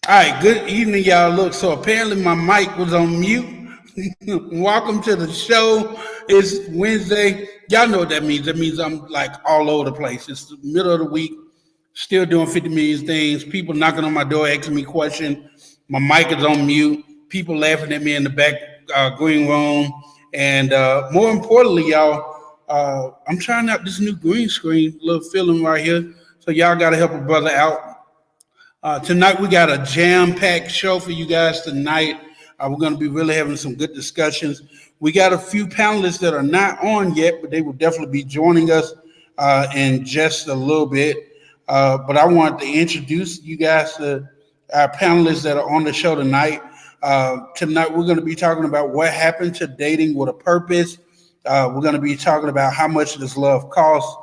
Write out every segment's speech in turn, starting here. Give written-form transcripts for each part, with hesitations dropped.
All right, good evening, y'all. Look, so apparently my mic was on mute. Welcome to the show. It's Wednesday. Y'all know what that means. That means I'm like all over the place. It's the middle of the week, still doing 50 million things. People knocking on my door, asking me questions. My mic is on mute. People laughing at me in the back green room. And more importantly, y'all, I'm trying out this new green screen, little film right here. So y'all got to help a brother out. Tonight we got a jam-packed show for you guys tonight. We're going to be really having some good discussions. We got a few panelists that are not on yet, but they will definitely be joining us in just a little bit. But I wanted to introduce you guys to our panelists that are on the show tonight. Tonight we're going to be talking about what happened to dating with a purpose. We're going to be talking about how much does love cost,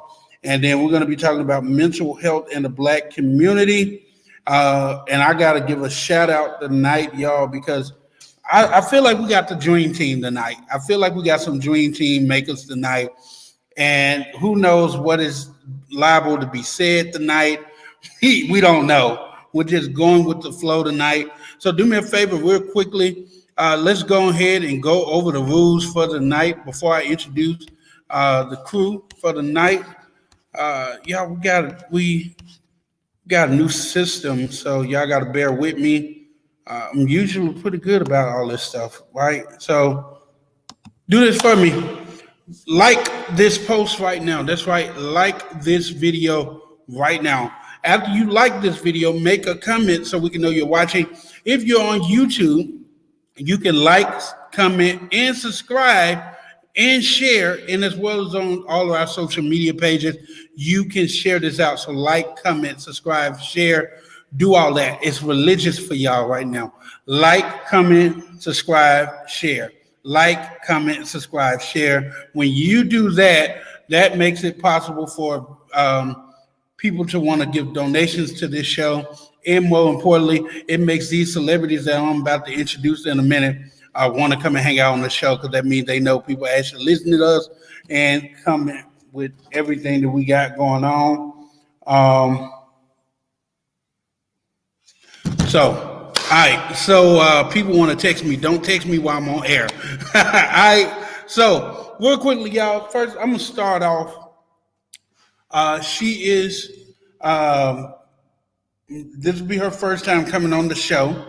and then we're going to be talking about mental health in the Black community. And I got to give a shout out tonight, y'all, because I feel like we got the dream team tonight. I feel like we got some dream team makers tonight. And who knows what is liable to be said tonight. We don't know. We're just going with the flow tonight. So do me a favor real quickly. Let's go ahead and go over the rules for the night before I introduce the crew for the night. Yeah, we got a new system, so y'all got to bear with me. I'm usually pretty good about all this stuff, right? So do this for me. Like this post right now. That's right. Like this video right now. After you like this video, make a comment so we can know you're watching. If you're on YouTube, you can like, comment, and subscribe and share, and as well as on all of our social media pages, you can share this out. So like, comment, subscribe, share, do all that. It's religious for y'all right now. Like, comment, subscribe, share. Like, comment, subscribe, share. When you do that, that makes it possible for people to want to give donations to this show. And more importantly, it makes these celebrities that I'm about to introduce in a minute want to come and hang out on the show, because that means they know people actually listen to us and comment with everything that we got going on. All right. So people want to text me. Don't text me while I'm on air. All right. So real quickly, y'all. First, I'm gonna start off. She is. This will be her first time coming on the show.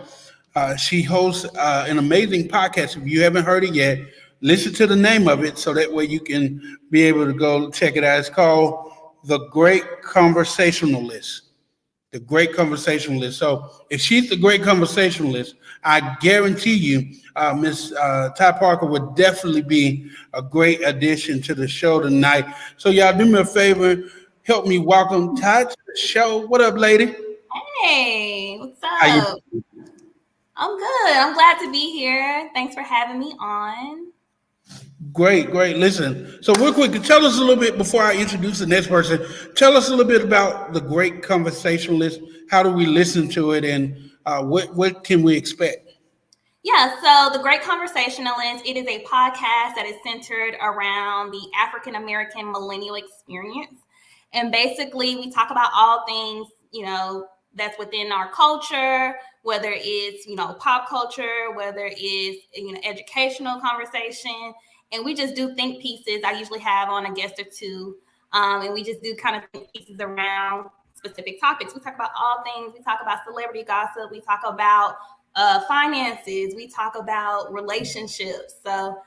She hosts an amazing podcast. If you haven't heard it yet, listen to the name of it so that way you can be able to go check it out. It's called The Great Conversationalist. The Great Conversationalist. So if she's the Great Conversationalist, I guarantee you, Miss Ty Parker would definitely be a great addition to the show tonight. So y'all do me a favor, help me welcome Ty to the show. What up, lady? Hey, what's up? I'm good. I'm glad to be here. Thanks for having me on. Great. Listen, so real quick, tell us a little bit before I introduce the next person. Tell us a little bit about The Great Conversationalist. How do we listen to it, and what can we expect? Yeah, so The Great Conversationalist, it is a podcast that is centered around the African American millennial experience. And basically, we talk about all things, that's within our culture, whether it's, pop culture, whether it's, educational conversation. And we just do think pieces. I usually have on a guest or two. And we just do kind of think pieces around specific topics. We talk about all things. We talk about celebrity gossip. We talk about finances. We talk about relationships. So,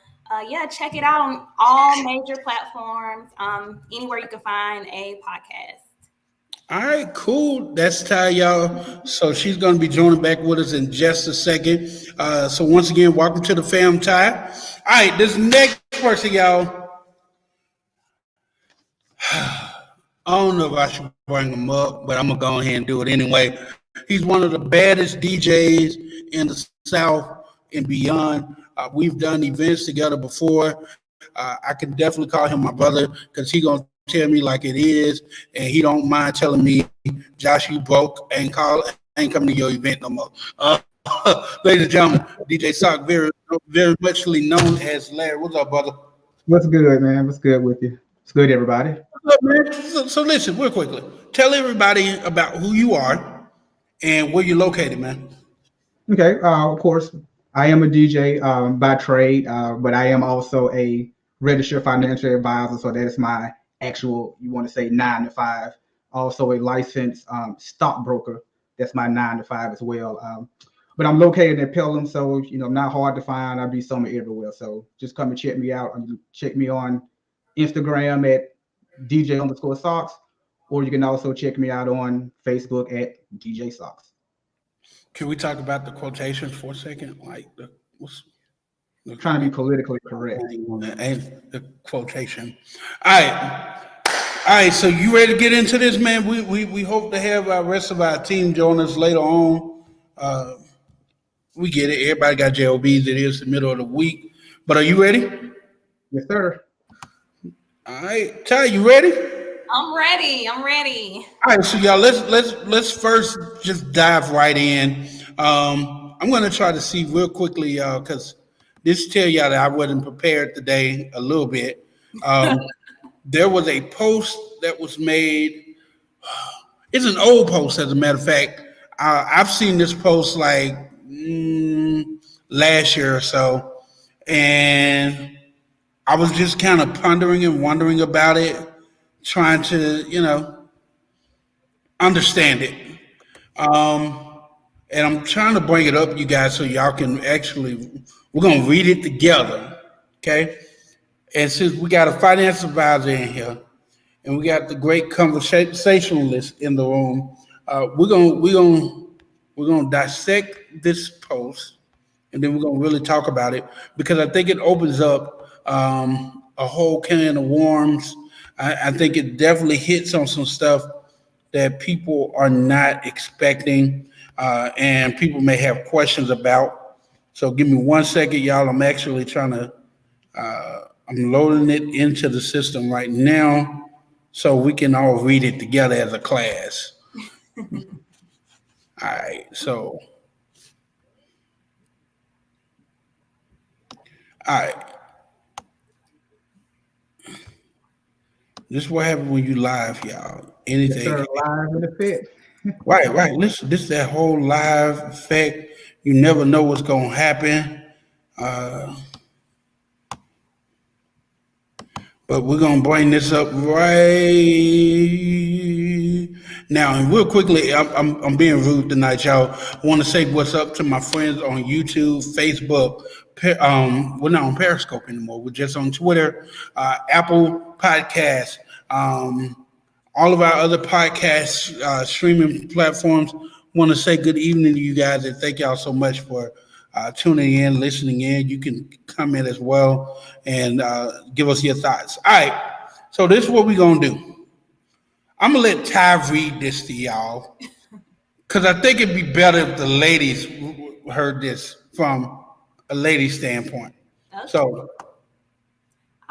check it out on all major platforms, anywhere you can find a podcast. All right, cool. That's Ty, y'all. So she's going to be joining back with us in just a second. So once again, welcome to the fam, Ty. All right, this next person, y'all. I don't know if I should bring him up, but I'm going to go ahead and do it anyway. He's one of the baddest DJs in the South and beyond. We've done events together before. I can definitely call him my brother, because he's going to tell me like it is, and he don't mind telling me, Josh, you broke, ain't coming to your event no more. Ladies and gentlemen, DJ Sock, very muchly known as Larry. What's up, brother? What's good, man? What's good with you? What's good, everybody? What's up, man? So listen, real quickly, tell everybody about who you are And where you located, man? Okay. Of course, I am a DJ by trade, but I am also a registered financial advisor. So that is my actual, you want to say, 9 to 5. Also a licensed stockbroker. That's my 9 to 5 as well. But I'm located in Pelham, so not hard to find. I'll be somewhere everywhere. So just come and check me out. Check me on Instagram at DJ_Socks, or you can also check me out on Facebook at DJ Socks. Can we talk about the quotations for a second? Like what's Trying to be politically correct. And the quotation. All right. So you ready to get into this, man? We hope to have our rest of our team join us later on. We get it. Everybody got JOBs. It is the middle of the week. But are you ready? Yes, sir. All right. Ty, you ready? I'm ready. All right, so y'all, let's first just dive right in. I'm gonna try to see real quickly, y'all, because this tell y'all that I wasn't prepared today a little bit. There was a post that was made. It's an old post, as a matter of fact. I've seen this post like last year or so, and I was just kind of pondering and wondering about it, trying to, understand it. And I'm trying to bring it up, you guys, so y'all can we're going to read it together, okay? And since we got a finance advisor in here, and we got the great conversationalist in the room, we're gonna dissect this post, and then we're gonna really talk about it, because I think it opens up a whole can of worms. I think it definitely hits on some stuff that people are not expecting, and people may have questions about. So give me 1 second, y'all. I'm actually trying to, I'm loading it into the system right now so we can all read it together as a class. All right, so. All right. This is what happens when you live, y'all. Anything. Yes, sir, live in effect. Right. Listen, this is that whole live effect. You never know what's going to happen. But we're going to bring this up right now. And real quickly, I'm being rude tonight, y'all. I want to say what's up to my friends on YouTube, Facebook. We're not on Periscope anymore. We're just on Twitter, Apple Podcasts, all of our other podcast streaming platforms. Want to say good evening to you guys, and thank y'all so much for tuning in, listening in. You can comment as well and give us your thoughts. All right, so this is what we're going to do. I'm going to let Ty read this to y'all, because I think it'd be better if the ladies heard this from a lady standpoint. Okay. So,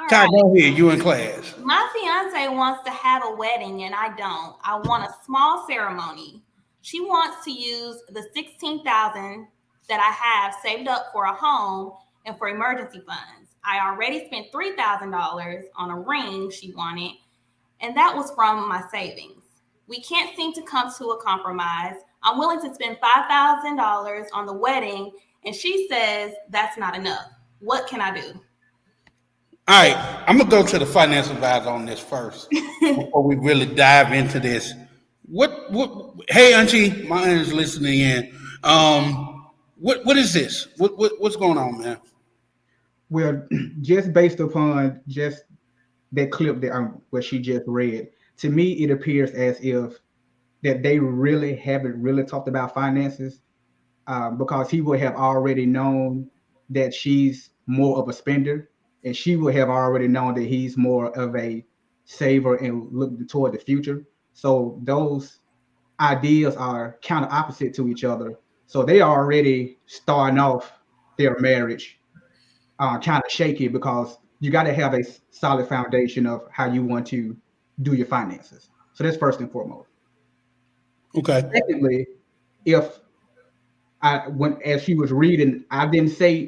Ty, go ahead. You in class. My fiance wants to have a wedding, and I don't. I want a small ceremony. She wants to use the $16,000 that I have saved up for a home and for emergency funds. I already spent $3,000 on a ring she wanted, and that was from my savings. We can't seem to come to a compromise. I'm willing to spend $5,000 on the wedding, and she says that's not enough. What can I do? All right, I'm gonna go to the finance advisor on this first before we really dive into this. What? Hey, Auntie, my aunt is listening in. What is this? What's going on, man? Well, just based upon just that clip that what she just read, to me it appears as if that they really haven't really talked about finances, because he would have already known that she's more of a spender, and she would have already known that he's more of a saver and looking toward the future. So those ideas are kind of opposite to each other. So they are already starting off their marriage kind of shaky, because you got to have a solid foundation of how you want to do your finances. So that's first and foremost. Okay. Secondly, as she was reading, I didn't see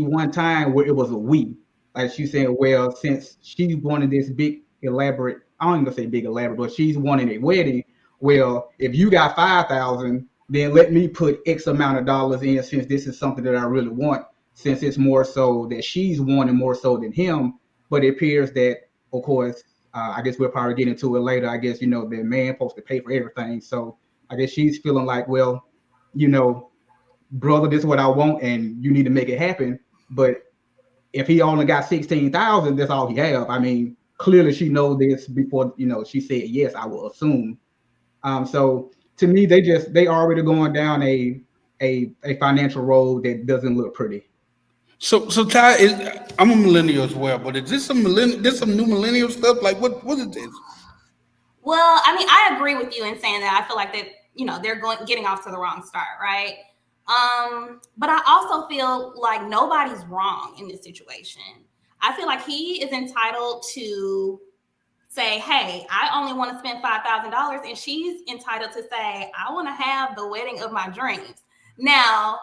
one time where it was a we. Like she said, well, since she's wanting this big elaborate, I don't even say big elaborate, but she's wanting a wedding. Well, if you got 5,000 then let me put X amount of dollars in since this is something that I really want, since it's more so that she's wanting more so than him. But it appears that, of course, I guess we'll probably get into it later. I guess, the man supposed to pay for everything. So I guess she's feeling like, well, brother, this is what I want and you need to make it happen. But if he only got 16,000, that's all he have. I mean, clearly she knows this before, she said yes, I will assume. So to me, they already going down a financial road that doesn't look pretty. So Ty, I'm a millennial as well, but is this some new millennial stuff? Like what is this? Well, I mean, I agree with you in saying that. I feel like that, they're getting off to the wrong start, right? But I also feel like nobody's wrong in this situation. I feel like he is entitled to say, hey, I only want to spend $5,000, and she's entitled to say, I want to have the wedding of my dreams. Now,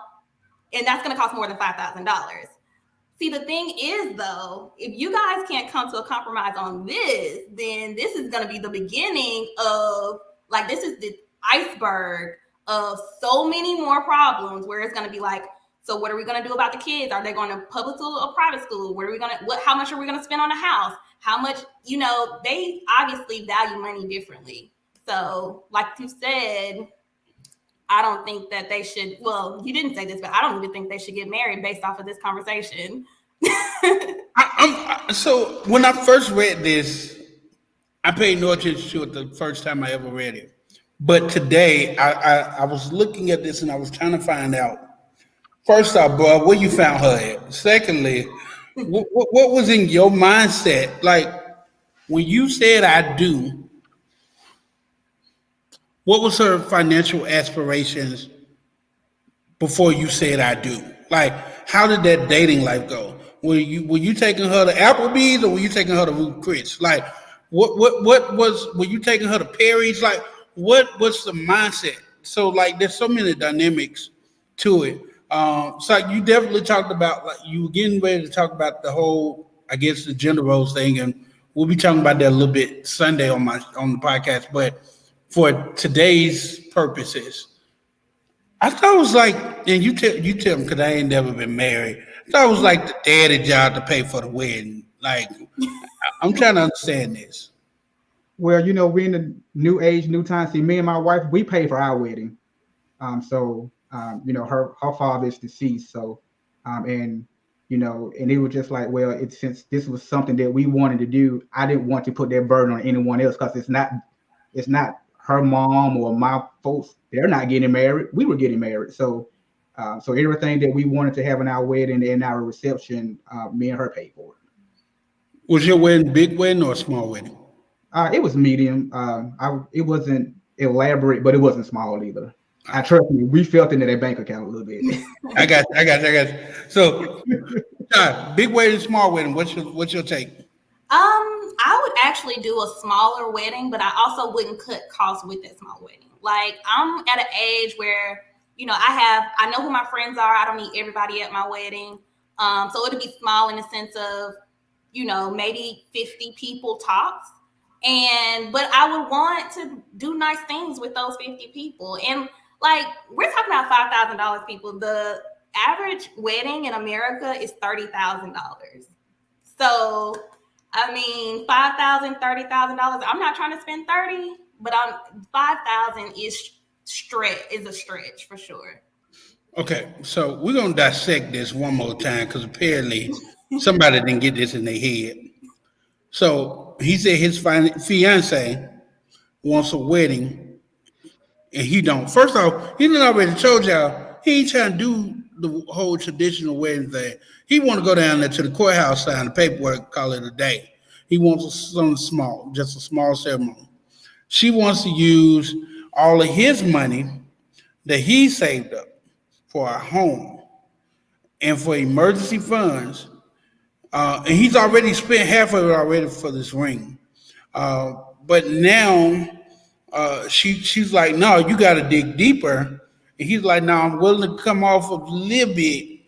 and that's going to cost more than $5,000. See, the thing is, though, if you guys can't come to a compromise on this, then this is going to be the beginning of, like, this is the iceberg of so many more problems where it's going to be like, so what are we going to do about the kids? Are they going to public school or private school? How much are we going to spend on a house? How much, they obviously value money differently. So like you said, I don't think that they should, well, you didn't say this, but I don't even think they should get married based off of this conversation. So when I first read this, I paid no attention to it the first time I ever read it. But today, I was looking at this and I was trying to find out, first off, bro, where you found her at? Secondly, what was in your mindset? Like, when you said I do, what was her financial aspirations before you said I do? Like, how did that dating life go? Were you taking her to Applebee's or were you taking her to Ruth Chris? Like, were you taking her to Perry's? Like, what's the mindset? So, like, there's so many dynamics to it. So you definitely talked about, like, you were getting ready to talk about the whole, I guess, the gender roles thing, and we'll be talking about that a little bit Sunday on the podcast. But for today's purposes, I thought it was like, and you tell them because I ain't never been married. I thought it was like the daddy job to pay for the wedding. Like, I'm trying to understand this. Well, we're in the new age, new time. See, me and my wife, we pay for our wedding. So her father is deceased. So, and it was just like, well, since this was something that we wanted to do, I didn't want to put that burden on anyone else because it's not her mom or my folks. They're not getting married. We were getting married. So everything that we wanted to have in our wedding and our reception, me and her paid for it. Was your wedding big wedding or a small wedding? It was medium. It wasn't elaborate, but it wasn't small either. I trust me, we felt into that bank account a little bit. I got you. So, big wedding, small wedding. What's your take? I would actually do a smaller wedding, but I also wouldn't cut costs with that small wedding. Like, I'm at an age where, I know who my friends are. I don't need everybody at my wedding. So it'll be small in the sense of, maybe 50 people tops. But I would want to do nice things with those 50 people. And like, we're talking about $5,000 people. The average wedding in America is $30,000. So, I mean, $5,000, $30,000. I'm not trying to spend 30, but $5,000 is a stretch for sure. Okay, so we're gonna dissect this one more time because apparently somebody didn't get this in their head. So he said his fiance wants a wedding, and he don't. First off, he done already told y'all he ain't trying to do the whole traditional wedding thing. He want to go down there to the courthouse, sign the paperwork, call it a day. He wants something small, just a small ceremony. She wants to use all of his money that he saved up for a home and for emergency funds. And he's already spent half of it already for this ring. But now she's like, no, you got to dig deeper. And he's like, no, I'm willing to come off a little bit.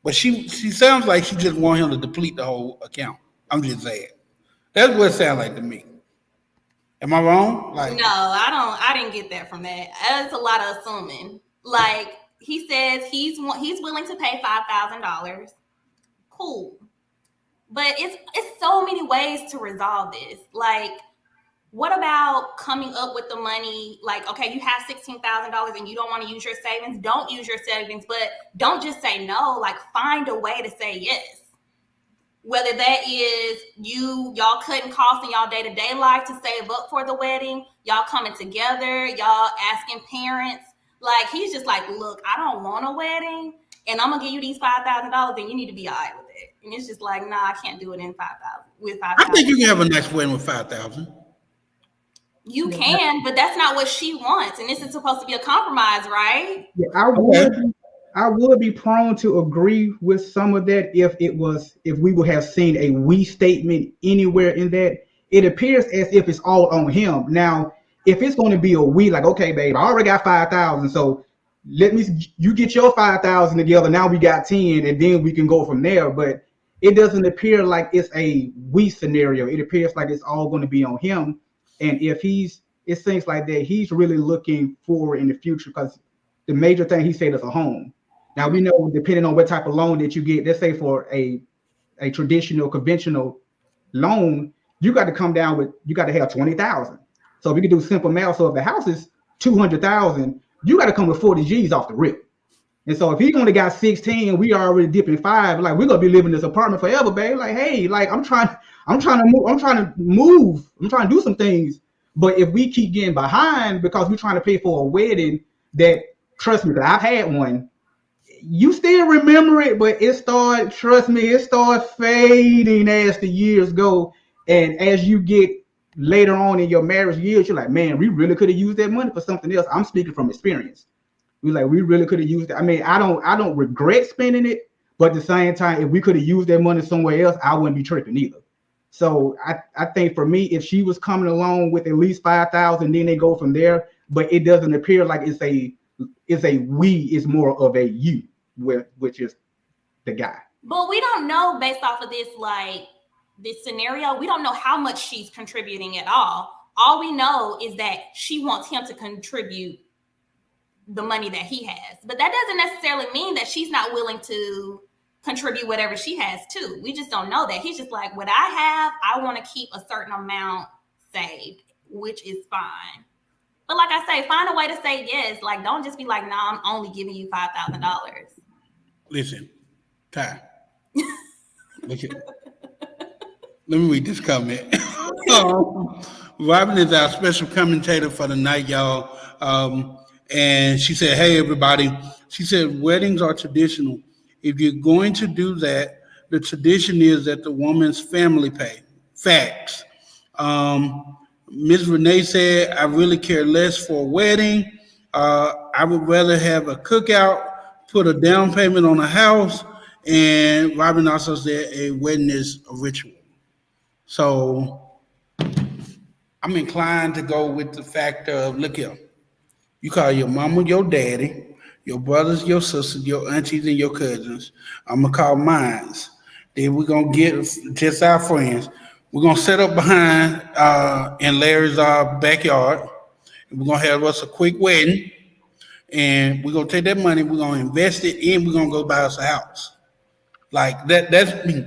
But she sounds like she just wants him to deplete the whole account. I'm just saying. That's what it sounds like to me. Am I wrong? Like, no, I didn't get that from that. That's a lot of assuming. Like, he says he's willing to pay $5,000. Cool. But it's so many ways to resolve this. Like, what about coming up with the money? Like, okay, you have $16,000 and you don't want to use your savings. Don't use your savings, but don't just say no. Like, find a way to say yes. Whether that is y'all cutting costs in y'all day-to-day life to save up for the wedding, y'all coming together, y'all asking parents. Like, he's just like, look, I don't want a wedding, and I'm gonna give you these $5,000, and you need to be all right with it. And it's just like, nah, I can't do it in with $5,000. I think you can have a nice wedding with $5,000. You can, but that's not what she wants, and this is supposed to be a compromise, right? Yeah, I would be prone to agree with some of that if we would have seen a we statement anywhere in that. It appears as if it's all on him. Now, if it's going to be a we, like, okay, babe, I already got 5,000, so you get your 5,000 together. Now we got 10, and then we can go from there. But it doesn't appear like it's a we scenario. It appears like it's all going to be on him. And if it seems like that he's really looking forward in the future, because the major thing he said is a home. Now, we know, depending on what type of loan that you get, let's say for a traditional, conventional loan, you got to have 20,000. So if we could do simple math, so if the house is 200,000, you got to come with 40 G's off the rip. And so if he only got 16, we already dipping 5, like, we're gonna be living in this apartment forever, babe. Like, hey, like, I'm trying to do some things. But if we keep getting behind because we're trying to pay for a wedding that, trust me, I've had one, you still remember it, but it started fading as the years go. And as you get later on in your marriage years, you're like, man, we really could have used that money for something else. I'm speaking from experience. We really could have used it. I mean, I don't regret spending it, but at the same time, if we could have used that money somewhere else, I wouldn't be tripping either. So I think for me, if she was coming along with at least 5,000, then they go from there. But it doesn't appear like it's a we, it's more of a you, which is the guy. But we don't know, based off of this, like, this scenario, we don't know how much she's contributing at all. All we know is that she wants him to contribute the money that he has. But that doesn't necessarily mean that she's not willing to contribute whatever she has too. We just don't know that. He's just like, what I have, I want to keep a certain amount saved, which is fine. But like I say, find a way to say yes. Like, don't just be like, nah, I'm only giving you $5,000. Listen, Ty. Let me read this comment. Robin is our special commentator for the night, y'all. And she said, hey, everybody. She said, weddings are traditional. If you're going to do that, the tradition is that the woman's family pay. Facts. Ms. Renee said, I really care less for a wedding. I would rather have a cookout, put a down payment on a house. And Robin also said a wedding is a ritual. So I'm inclined to go with the fact of, look here, you call your mama your daddy, your brothers, your sisters, your aunties, and your cousins. I'm going to call mines. Then we're going to get just our friends. We're going to set up behind in Larry's backyard. And we're going to have us a quick wedding. And we're going to take that money, we're going to invest it in, we're going to go buy us a house. Like, that's me.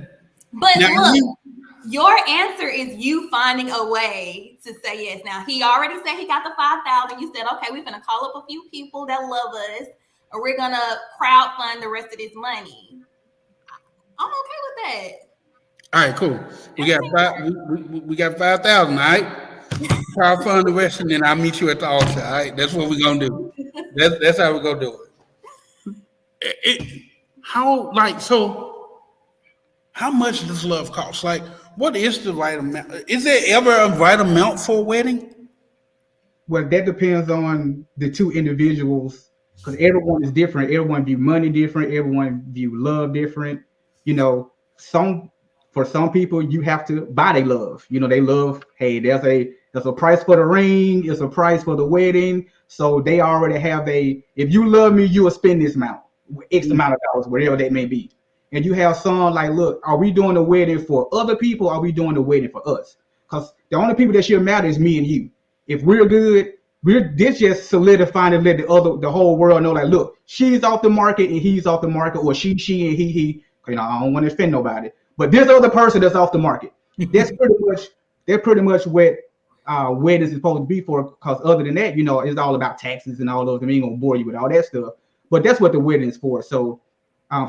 But now, look, your answer is you finding a way to say yes. Now, he already said he got the 5,000. You said, okay, we're going to call up a few people that love us, or we're going to crowdfund the rest of this money. I'm okay with that. All right, cool. We got 5,000, all right? Crowdfund the rest, and then I'll meet you at the altar, all right? That's what we're going to do. That's how we're going to do it. How much does love cost? Like, what is the right amount? Is there ever a right amount for a wedding? Well, that depends on the two individuals, because everyone is different. Everyone view money different. Everyone view love different. You know, for some people, you have to buy their love. You know, they love, hey, there's a price for the ring. It's a price for the wedding. So they already have if you love me, you will spend this amount, X amount of dollars, whatever that may be. And you have some like, look, are we doing the wedding for other people? Or are we doing the wedding for us? because the only people that should matter is me and you. If we're good, this just solidifying and let the whole world know, like, look, she's off the market and he's off the market, or she and he. You know, I don't want to offend nobody, but this other person that's off the market. That's pretty much what weddings is supposed to be for. Because other than that, you know, it's all about taxes and all those. I ain't gonna bore you with all that stuff, but that's what the wedding is for. So,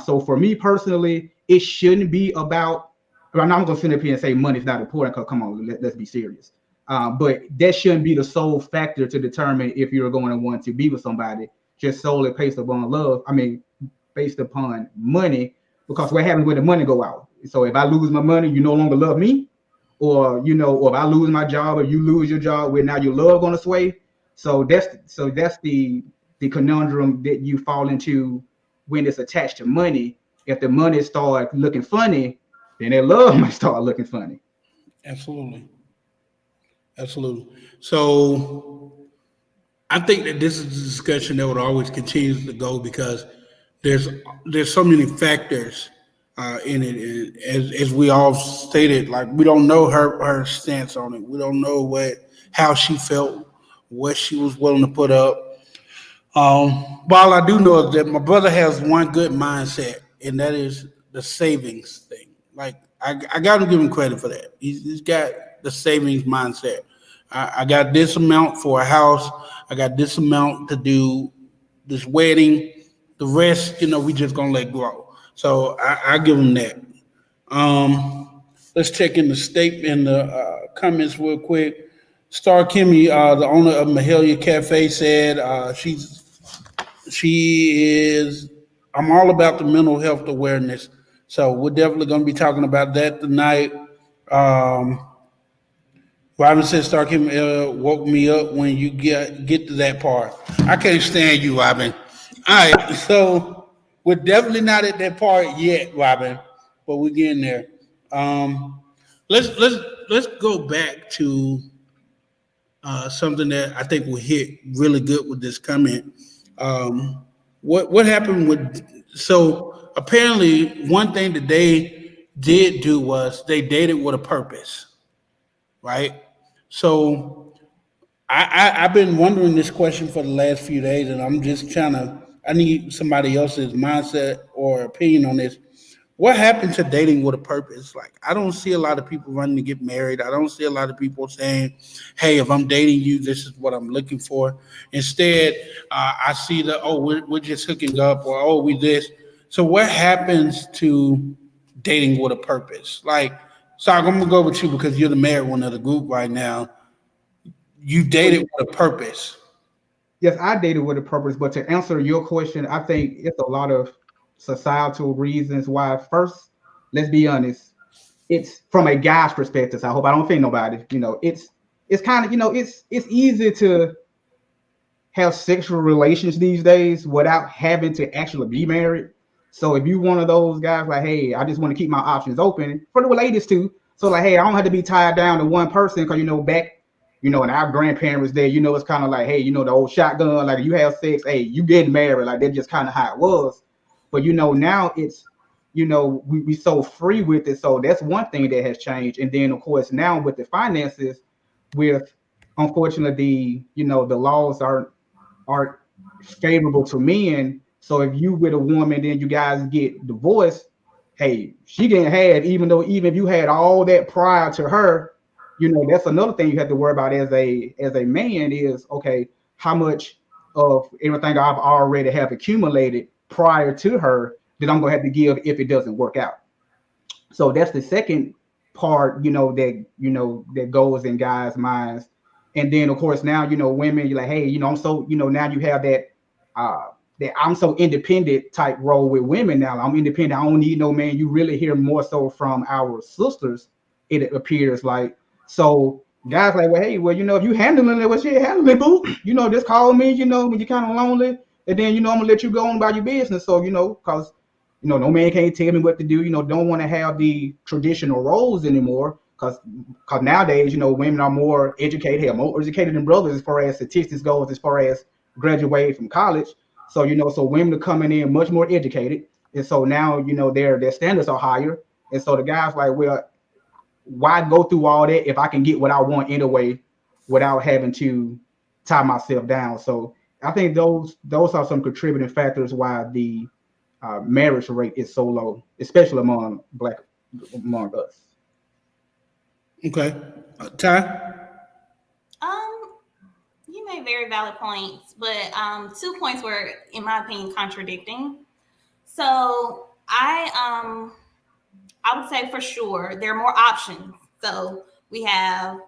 so for me personally, it shouldn't be about. I'm not gonna sit up here and say money's not important. Cause come on, let's be serious. But that shouldn't be the sole factor to determine if you're going to want to be with somebody, just solely based upon love. I mean, based upon money, because what happens when the money go out? So if I lose my money, you no longer love me, or you know, or if I lose my job or you lose your job, where now your love gonna sway. So that's the conundrum that you fall into when it's attached to money. If the money start looking funny, then that love might start looking funny. Absolutely. Absolutely. So I think that this is a discussion that would always continue to go because there's so many factors in it. And as we all stated, like we don't know her stance on it. We don't know how she felt, what she was willing to put up. But all I do know is that my brother has one good mindset, and that is the savings thing. Like I got to give him credit for that. He's got the savings mindset. I got this amount for a house. I got this amount to do this wedding. The rest, you know, we just gonna let grow. So I give him that. Let's check in the comments real quick. Star Kimmy, the owner of Mahalia Cafe, said she is. I'm all about the mental health awareness. So we're definitely going to be talking about that tonight. Robin says, Star Kim woke me up when you get to that part. I can't stand you, Robin. All right, so we're definitely not at that part yet, Robin, but we're getting there. Let's go back to something that I think will hit really good with this comment. What happened with apparently one thing that they did do was they dated with a purpose, right? So I've been wondering this question for the last few days, and I'm just I need somebody else's mindset or opinion on this. What happened to dating with a purpose? Like, I don't see a lot of people running to get married. I don't see a lot of people saying, hey, if I'm dating you, this is what I'm looking for. Instead, I see we're just hooking up, or we this. So what happens to dating with a purpose? Like, Sark, I'm going to go with you because you're the married one of the group right now. You dated with a purpose. Yes, I dated with a purpose, but to answer your question, I think it's a lot of societal reasons why. First, let's be honest, it's from a guy's perspective. So I hope I don't offend nobody. You know, it's kind of, you know, it's easy to have sexual relations these days without having to actually be married. So if you one of those guys like, hey, I just want to keep my options open for the ladies too. So like, hey, I don't have to be tied down to one person because, you know, back, you know, and our grandparents there, you know, it's kind of like, hey, you know, the old shotgun, like you have sex, hey, you get married, like that's just kind of how it was. But, you know, now it's, you know, we so free with it. So that's one thing that has changed. And then, of course, now with the finances, with unfortunately, you know, the laws aren't favorable to men. So if you with a woman, then you guys get divorced, hey, she getting had, even if you had all that prior to her, you know, that's another thing you have to worry about as a man is, okay, how much of everything I've already have accumulated prior to her that I'm gonna have to give if it doesn't work out. So that's the second part, you know, that goes in guys' minds. And then of course now, you know, women, you're like, hey, you know, I'm so, you know, now you have that I'm so independent type role with women now. I'm independent. I don't need no man. You really hear more so from our sisters, it appears like. So guys like, well, hey, well, you know, if you handling it, what's your handling, boo? You know, just call me, you know, when you're kind of lonely. And then, you know, I'm gonna let you go on about your business. So, you know, because, you know, no man can't tell me what to do, you know, don't want to have the traditional roles anymore. Because nowadays, you know, women are more educated, more educated than brothers as far as statistics goes, as far as graduating from college. So, you know, so women are coming in much more educated. And so now, you know, their standards are higher. And so the guys like, well, why go through all that if I can get what I want anyway without having to tie myself down? So I think those are some contributing factors why the marriage rate is so low, especially among us. Okay. Ty? You made very valid points, but 2 points were, in my opinion, contradicting. So I would say for sure there are more options. So we have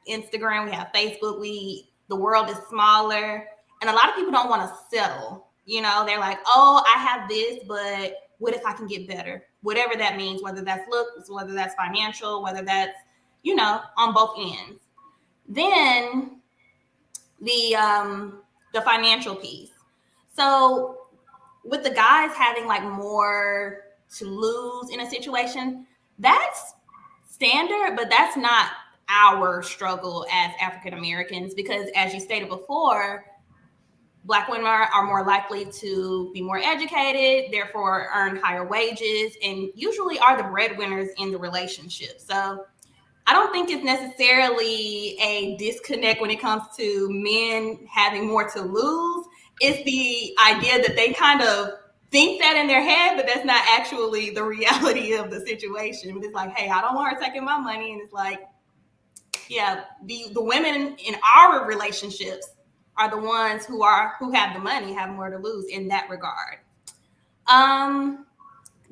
Instagram, we have Facebook, the world is smaller, and a lot of people don't want to settle. You know, they're like, oh, I have this, but what if I can get better? Whatever that means, whether that's looks, whether that's financial, whether that's, on both ends. Then the financial piece. So with the guys having like more to lose in a situation, that's standard, but that's not our struggle as African Americans, because as you stated before, Black women are more likely to be more educated, therefore earn higher wages, and usually are the breadwinners in the relationship. So I don't think it's necessarily a disconnect when it comes to men having more to lose. It's the idea that they kind of think that in their head, but that's not actually the reality of the situation. It's like, hey, I don't want her taking my money. And it's like, yeah, the women in our relationships are the ones who have the money, have more to lose in that regard.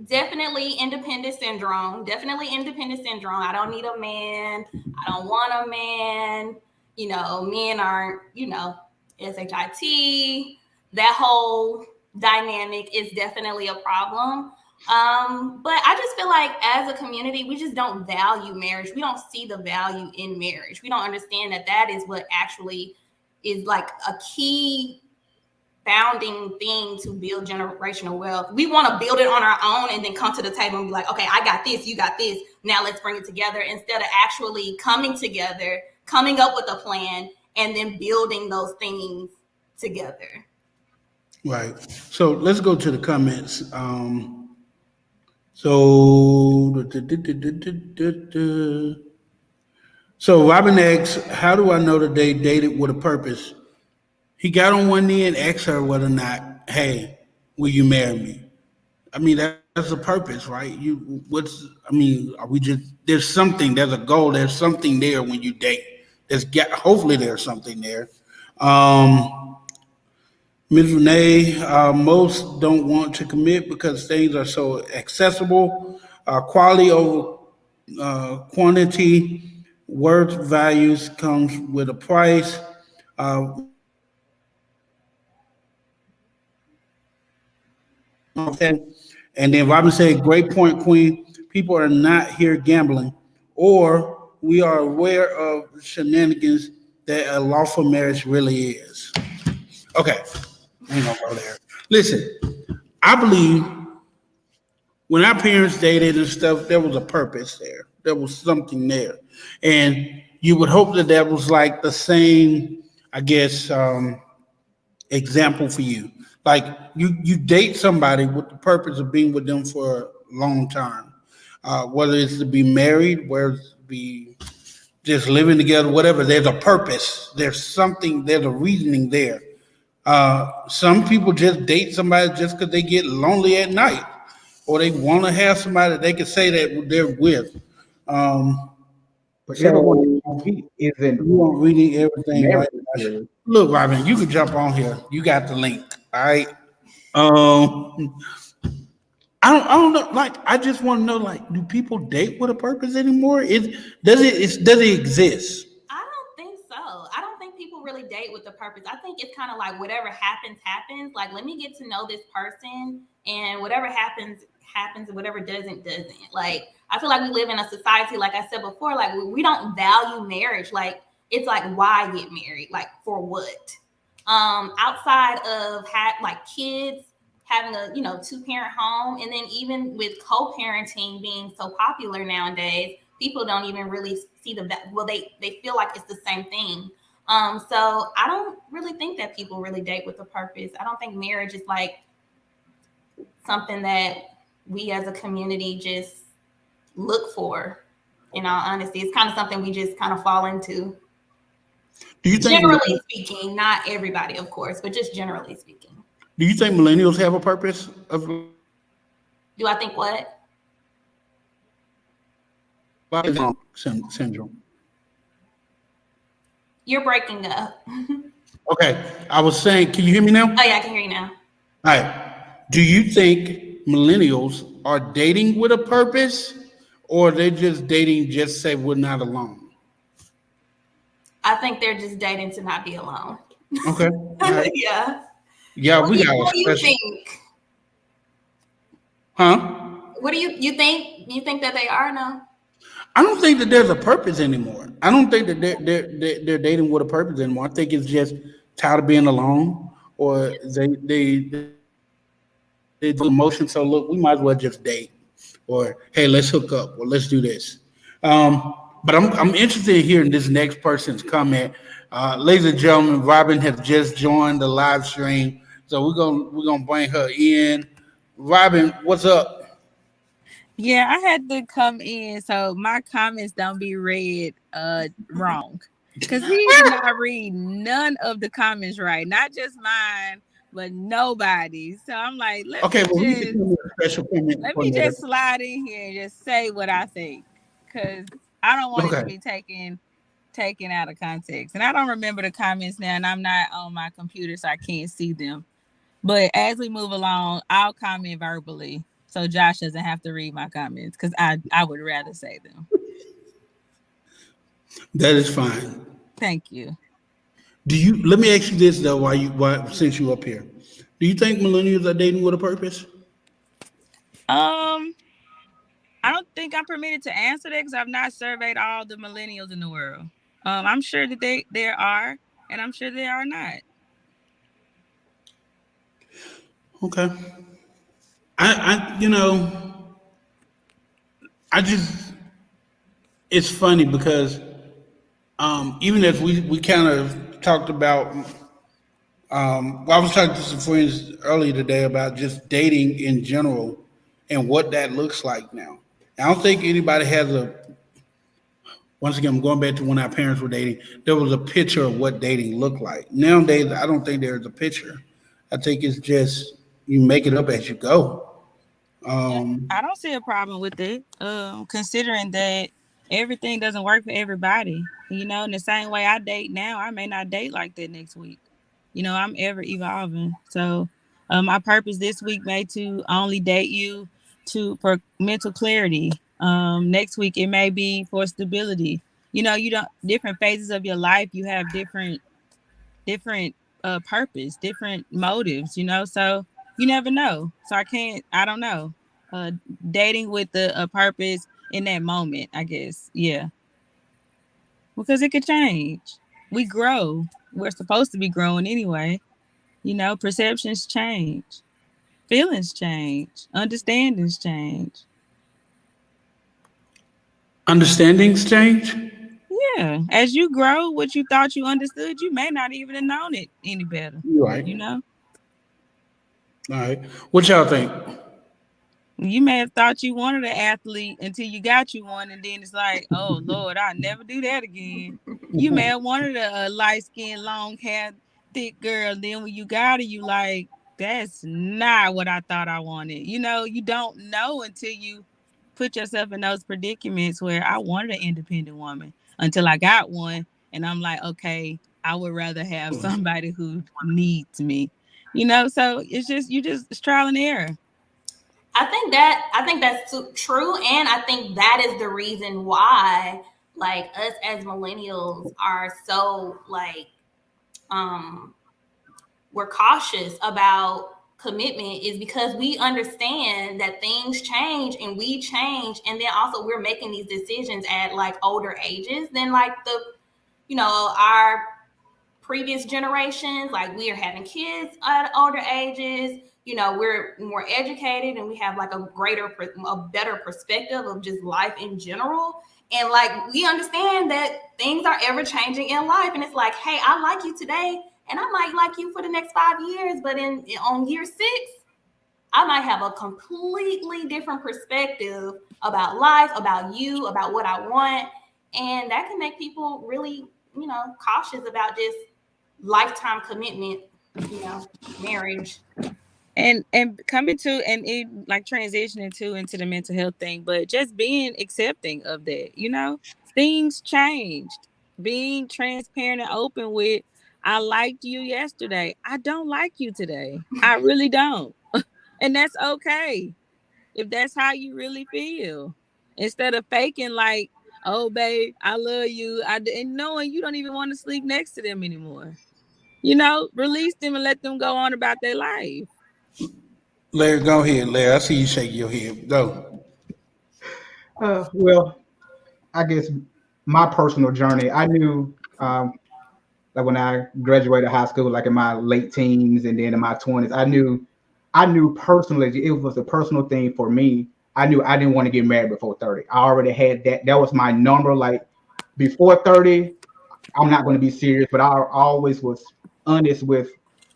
Definitely independent syndrome. I don't need a man. I don't want a man. Men aren't, SHIT. That whole dynamic is definitely a problem. But I just feel like as a community, we just don't value marriage. We don't see the value in marriage. We don't understand that is what actually is like a key founding thing to build generational wealth. We want to build it on our own and then come to the table and be like, okay, I got this, you got this. Now let's bring it together, instead of actually coming together, coming up with a plan, and then building those things together. Right. So let's go to the comments. So Robin asks, how do I know that they dated with a purpose? He got on one knee and asked her whether or not, hey, will you marry me? I mean, that's a purpose, right? Are we just, there's a goal, there's something there when you date. Hopefully there's something there. Ms. Renee, most don't want to commit because things are so accessible. Quality over quantity, worth values comes with a price. And then Robin said, great point, Queen. People are not here gambling, or we are aware of shenanigans that a lawful marriage really is. Okay, we ain't gonna go there. Listen, I believe when our parents dated and stuff, there was a purpose there. There was something there. And you would hope that was like the same, I guess, example for you. Like you date somebody with the purpose of being with them for a long time, whether it's to be married, whether it's to be just living together, whatever. There's a purpose. There's something. There's a reasoning there. Some people just date somebody just because they get lonely at night, or they want to have somebody they can say that they're with. But everyone isn't. You are reading everything right. Look, Robin, you can jump on here. You got the link. All right. I don't know. Like, I just want to know, like, do people date with a purpose anymore? Does it exist? I don't think so. I don't think people really date with a purpose. I think it's kind of like whatever happens. Like, let me get to know this person, and whatever happens, and whatever doesn't. Like, I feel like we live in a society, like I said before, like we don't value marriage. Like, it's like, why get married? Like, for what? Outside of kids having a 2-parent home, and then even with co-parenting being so popular nowadays, people don't even really see they feel like it's the same thing. So I don't really think that people really date with a purpose. I don't think marriage is like something that we as a community just look for. In all honesty, it's kind of something we just kind of fall into. Do you think, generally speaking, not everybody, of course, but just generally speaking. Do you think millennials have a purpose of? Do I think what? Syndrome. You're breaking up. Okay, I was saying, can you hear me now? Oh yeah, I can hear you now. All right. Do you think millennials are dating with a purpose, or they're just dating just say we're not alone? I think they're just dating to not be alone. Okay. Right. Yeah. Yeah, what do you think? Huh? What do you think? You think that they are now? I don't think that there's a purpose anymore. I don't think that they're dating with a purpose anymore. I think it's just tired of being alone, or they do emotion. So look, we might as well just date, or hey, let's hook up, or let's do this. But I'm interested in hearing this next person's comment. Ladies and gentlemen, Robin has just joined the live stream, so we're gonna bring her in. Robin, what's up? Yeah, I had to come in so my comments don't be read wrong. Because he did not read none of the comments right. Not just mine, but nobody. So I'm like, let me just slide in here and just say what I think. Because I don't want it to be taken out of context. And I don't remember the comments now, and I'm not on my computer, so I can't see them. But as we move along, I'll comment verbally, so Josh doesn't have to read my comments, because I would rather say them. That is fine. Thank you. Let me ask you this though, since you're up here. Do you think millennials are dating with a purpose? I don't think I'm permitted to answer that because I've not surveyed all the millennials in the world. I'm sure that there are, and I'm sure there are not. Okay. It's funny because even as we kind of talked about, I was talking to some friends earlier today about just dating in general and what that looks like now. I don't think anybody has once again, I'm going back to when our parents were dating, there was a picture of what dating looked like. Nowadays, I don't think there's a picture. I think it's just, you make it up as you go. I don't see a problem with it, considering that everything doesn't work for everybody. In the same way I date now, I may not date like that next week. I'm ever evolving. So my purpose this week may to only date you for mental clarity. Next week it may be for stability. Different phases of your life, you have different purpose, different motives, so you never know. So I don't know. Dating with a purpose in that moment, I guess. Yeah. Because it could change. We grow. We're supposed to be growing anyway. Perceptions change. Feelings change. Understandings change. Understandings change? Yeah. As you grow, what you thought you understood, you may not even have known it any better. Right. All right. What y'all think? You may have thought you wanted an athlete until you got you one, and then it's like, oh Lord, I'll never do that again. You may have wanted a light-skinned, long hair, thick girl. Then when you got her, you like, that's not what I thought I wanted. You don't know until you put yourself in those predicaments where I wanted an independent woman until I got one, and I'm like, okay, I would rather have somebody who needs me. So it's trial and error. I think that's true, and I think that is the reason why, like, us as millennials are so we're cautious about commitment, is because we understand that things change and we change, and then also we're making these decisions at like older ages than like our previous generations. Like, we are having kids at older ages. We're more educated, and we have like a better perspective of just life in general. And like, we understand that things are ever changing in life. And it's like, hey, I like you today, and I might like you for the next 5 years, but on year 6, I might have a completely different perspective about life, about you, about what I want. And that can make people really, cautious about just lifetime commitment, marriage. And coming to and it like transitioning to into the mental health thing, but just being accepting of that. Things changed. Being transparent and open with, I liked you yesterday, I don't like you today, I really don't. And that's okay if that's how you really feel, instead of faking like, oh babe, I love you, and knowing you don't even want to sleep next to them anymore. Release them and let them go on about their life. Larry, go ahead, Larry. I see you shake your head. Go. Well, I guess my personal journey, I knew like when I graduated high school, like in my late teens and then in my 20s, I knew personally it was a personal thing for me. I knew I didn't want to get married before 30. I already had that. That was my number. Like before 30, I'm not going to be serious, but I always was honest with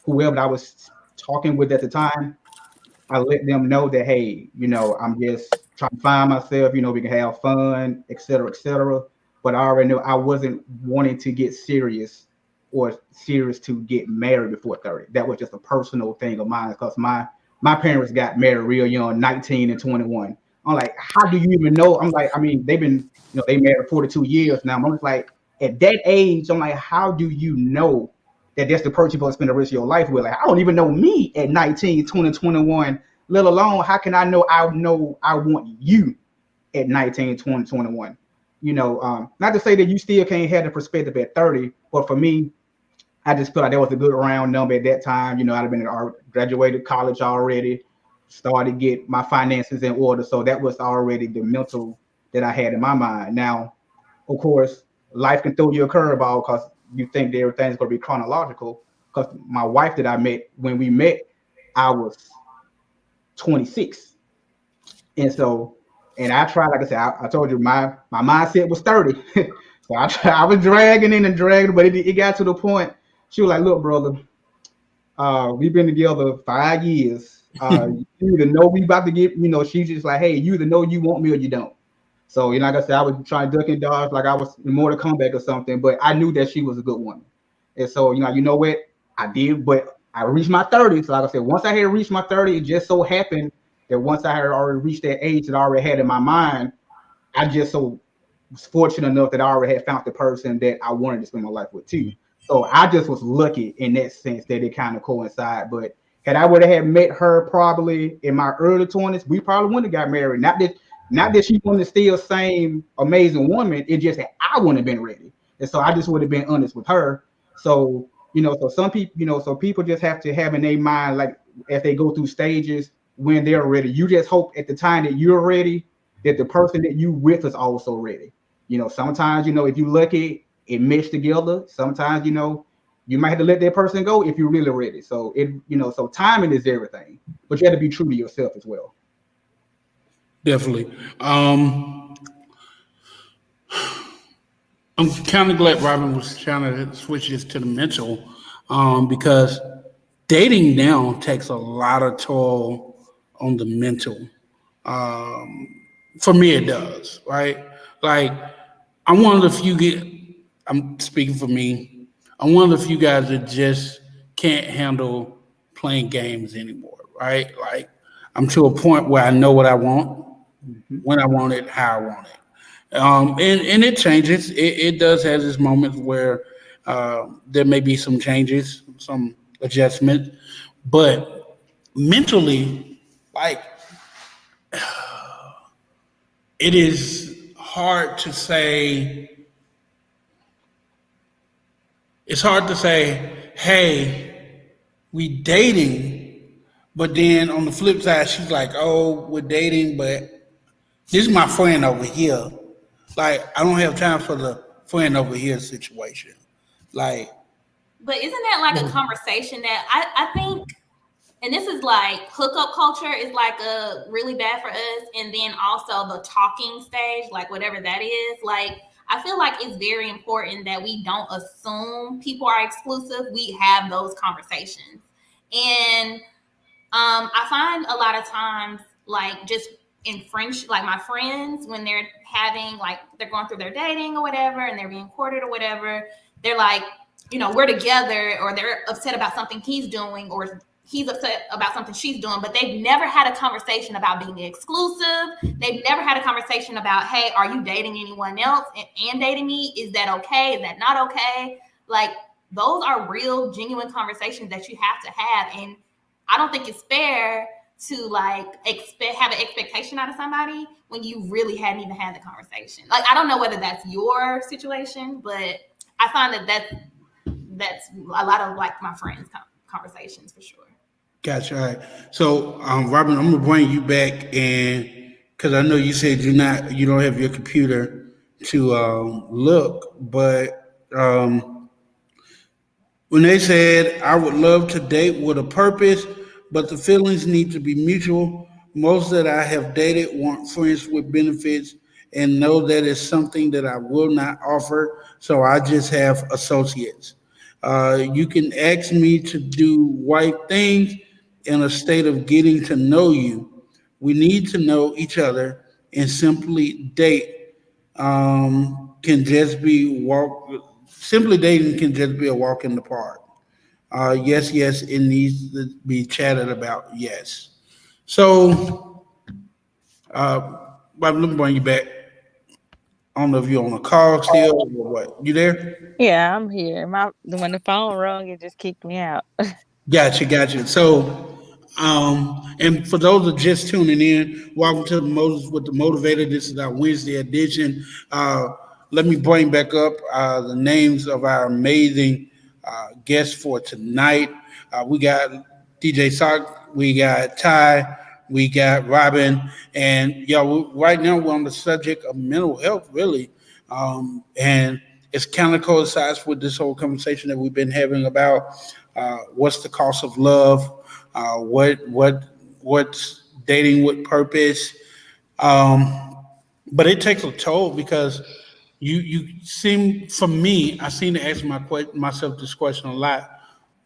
whoever I was talking with at the time. I let them know that, hey, I'm just trying to find myself, we can have fun, et cetera, et cetera. But I already knew I wasn't wanting to get serious or serious to get married before 30. That was just a personal thing of mine because my parents got married real young, 19 and 21. I'm like, how do you even know? I'm like, I mean, they've been, they married 42 years now. I'm just like, at that age, I'm like, how do you know that that's the person you're going to spend the rest of your life with? Like, I don't even know me at 19, 20, 21, let alone how can I know I want you at 19, 20, 21? Not to say that you still can't have the perspective at 30, but for me, I just feel like that was a good round number at that time. I'd have been graduated college already, started to get my finances in order. So that was already the mental that I had in my mind. Now, of course, life can throw you a curveball because you think that everything's going to be chronological. Because my wife that I met, when we met, I was 26. And I tried, like I said, I told you my mindset was 30. So I was dragging in and dragging, but it got to the point. She was like, look, brother, we've been together 5 years. You either know we about to get, she's just like, hey, you either know you want me or you don't. So, like I said, I was trying to duck and dodge like I was more to comeback or something, but I knew that she was a good woman. And so, you know what? I did, but I reached my 30s. So like I said, once I had reached my 30, it just so happened that once I had already reached that age that I already had in my mind, I just so was fortunate enough that I already had found the person that I wanted to spend my life with too. So I just was lucky in that sense that it kind of coincided. But had I would have met her probably in my early 20s, we probably wouldn't have got married. Not that she wasn't still the same amazing woman. It just that I wouldn't have been ready. And so I just would have been honest with her. So, so some people, so people just have to have in their mind, like as they go through stages when they're ready. You just hope at the time that you're ready, that the person that you with is also ready. Sometimes, if you're lucky, it meshed together. Sometimes, you might have to let that person go if you're really ready. So so timing is everything, but you have to be true to yourself as well. Definitely. I'm kind of glad Robin was trying to switch this to the mental, because dating now takes a lot of toll on the mental. Um, for me, it does, right? Like, I'm one of the few. I'm speaking for me. I'm one of the few guys that just can't handle playing games anymore, right? Like, I'm to a point where I know what I want, Mm-hmm. when I want it, how I want it. And it changes. It does have its moments where there may be some changes, some adjustment, but mentally, like, it is hard to say. It's hard to say, hey, we dating, but then on the flip side, she's like, oh, we're dating, but this is my friend over here. Like, I don't have time for the friend over here situation. Like, But isn't that like a conversation that I think, and this is like hookup culture is like a really bad for us. And then also the talking stage, like whatever that is, like I feel like it's very important that we don't assume people are exclusive. We have those conversations. And I find a lot of times, like just in French, like my friends, when they're having like they're going through their dating or whatever, and they're being courted or whatever, they're like, we're together, or they're upset about something he's doing, or he's upset about something she's doing, but they've never had a conversation about being exclusive. They've never had a conversation about, hey, are you dating anyone else and dating me? Is that okay? Is that not okay? Like, those are real, genuine conversations that you have to have. And I don't think it's fair to like have an expectation out of somebody when you really hadn't even had the conversation. Like, I don't know whether that's your situation, but I find that's a lot of like my friends' conversations for sure. Gotcha. All right. So, Robin, I'm gonna bring you back, and because I know you said you don't have your computer to look, but when they said, I would love to date with a purpose, but the feelings need to be mutual. Most that I have dated want friends with benefits and know that is something that I will not offer. So I just have associates. You can ask me to do white things in a state of getting to know you. We need to know each other, and simply date can just be walk. Simply dating can just be a walk in the park. Yes, yes, it needs to be chatted about. Yes. So, Bob, let me bring you back. I don't know if you're on a call still or what. You there? Yeah, I'm here. When the phone rung, it just kicked me out. Gotcha. So, and for those that are just tuning in, welcome to the Moses with the Motivator. This is our Wednesday edition. Let me bring back up the names of our amazing guests for tonight. We got DJ Sock, we got Ty, we got Robin, and right now we're on the subject of mental health, really, and it's kind of coincides with this whole conversation that we've been having about what's the cost of love, what's dating with purpose, but it takes a toll because you seem for me I seem to ask myself this question a lot.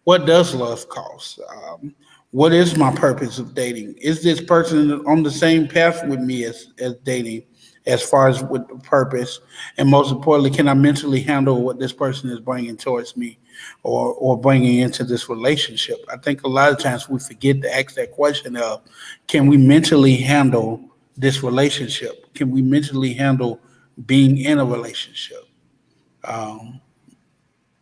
What does love cost? What is my purpose of dating? Is this person on the same path with me as dating, as far as with the purpose? And most importantly, can I mentally handle what this person is bringing towards me, or bringing into this relationship? I think a lot of times we forget to ask that question of, can we mentally handle this relationship? Can we mentally handle being in a relationship? Um,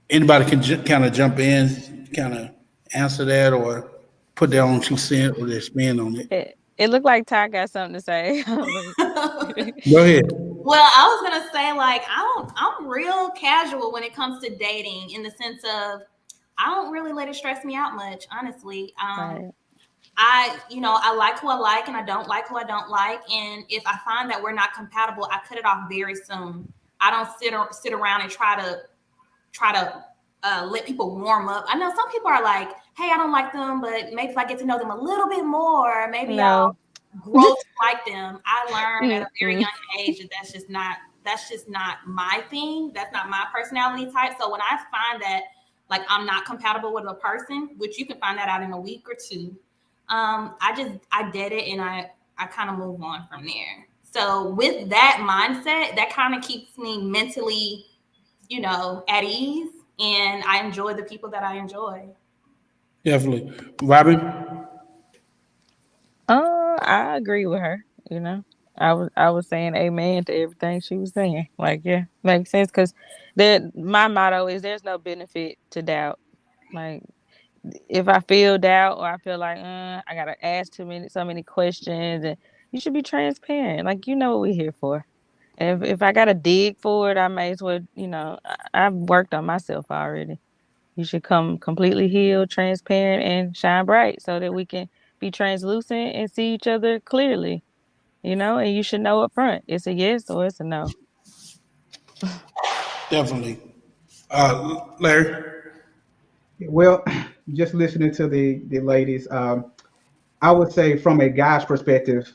Anybody can kind of jump in, kind of answer that, or put their own 2 cents or their spin on it. It looked like Ty got something to say. Go ahead. Well, I was gonna say, like, I'm real casual when it comes to dating, in the sense of I don't really let it stress me out much, honestly. Right. I like who I like, and I don't like who I don't like. And if I find that we're not compatible, I cut it off very soon. I don't sit around and try to let people warm up. I know some people are like, hey, I don't like them, but maybe if I get to know them a little bit more, maybe I'll grow to like them. I learned at a very young age that that's just not my thing. That's not my personality type. So when I find that like I'm not compatible with a person, which you can find that out in a week or two, I did it, and I kind of move on from there. So with that mindset, that kind of keeps me mentally, at ease, and I enjoy the people that I enjoy. Definitely. Robin? I agree with her. I was saying amen to everything she was saying. Like, yeah, makes sense, because my motto is there's no benefit to doubt. Like, if I feel doubt, or I feel like I gotta ask so many questions, and you should be transparent. Like, what we're here for. And if I gotta dig for it, I may as well. I've worked on myself already. You should come completely healed, transparent, and shine bright, so that we can be translucent and see each other clearly. And you should know up front. It's a yes or it's a no. Definitely. Larry? Well, just listening to the ladies, I would say from a guy's perspective,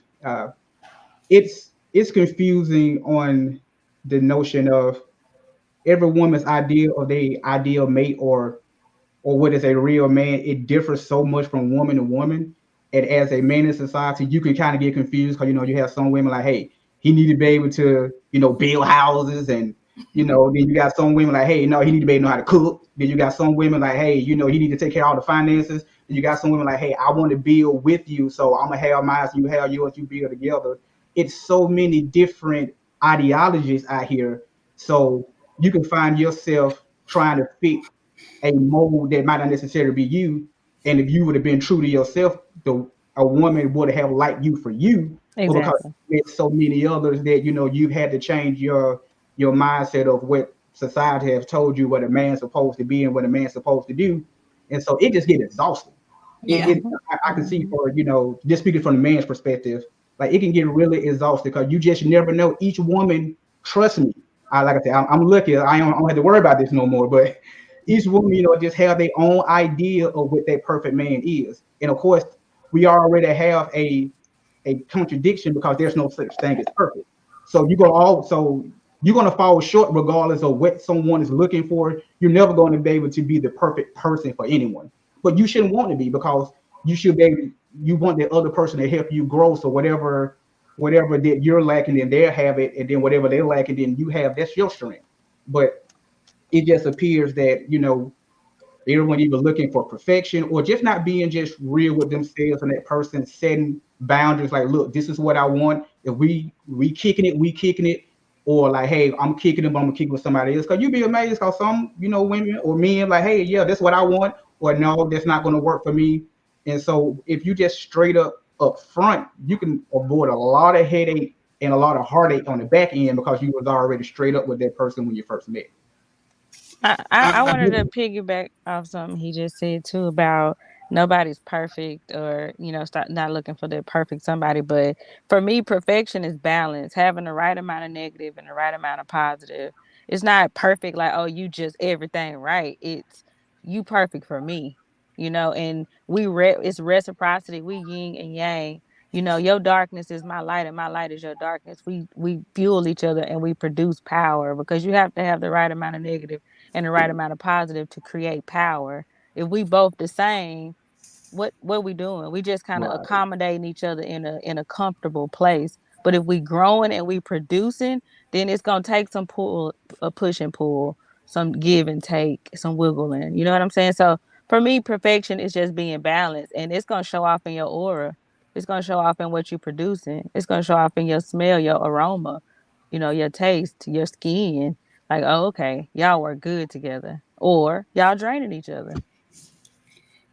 it's confusing on the notion of every woman's idea of the ideal mate, or what is a real man. It differs so much from woman to woman, And as a man in society, you can kind of get confused because, you have some women like, hey, he need to be able to, build houses. And, then you got some women like, hey, no, he need to be able to know how to cook. Then you got some women like, hey, he need to take care of all the finances. Then you got some women like, hey, I want to build with you. So I'm going to have mine, you have yours, you build together. It's so many different ideologies out here. So you can find yourself trying to fit a mold that might not necessarily be you. And if you would have been true to yourself, a woman would have liked you for you. But because Exactly. there's so many others that, you've had to change your mindset of what society has told you what a man's supposed to be and what a man's supposed to do. And so it just gets exhausting. Yeah. I can see for, just speaking from the man's perspective, like it can get really exhausting because you just never know. Each woman, trust me, like I said, I'm lucky. I don't have to worry about this no more. But each woman, just have their own idea of what that perfect man is. And of course, we already have a contradiction because there's no such thing as perfect. So you're gonna fall short regardless of what someone is looking for. You're never going to be able to be the perfect person for anyone. But you shouldn't want to be, because you should be able, you want the other person to help you grow. So whatever that you're lacking, then they'll have it, and then whatever they're lacking, then you have, that's your strength. But it just appears that everyone either looking for perfection or just not being just real with themselves, and that person setting boundaries like, look, this is what I want. If we kicking it, or like, hey, I'm kicking it, but I'm gonna kick it with somebody else. Because you'd be amazed how some, women or men like, hey, yeah, that's what I want, or no, that's not gonna work for me. And so if you just straight up front, you can avoid a lot of headache and a lot of heartache on the back end because you was already straight up with that person when you first met. I wanted to piggyback off something he just said too about nobody's perfect, or stop not looking for the perfect somebody. But for me, perfection is balance, having the right amount of negative and the right amount of positive. It's not perfect like, oh, you just everything right. It's you perfect for me, and it's reciprocity. We yin and yang. Your darkness is my light and my light is your darkness. We fuel each other and we produce power, because you have to have the right amount of negative and the right amount of positive to create power. If we both the same, what we doing? We just kind of accommodating each other in a comfortable place. But if we growing and we producing, then it's gonna take some push and pull, some give and take, some wiggling. You know what I'm saying? So for me, perfection is just being balanced, and it's gonna show off in your aura. It's gonna show off in what you're producing. It's gonna show off in your smell, your aroma, your taste, your skin. Like, oh, okay, y'all work good together, or y'all draining each other.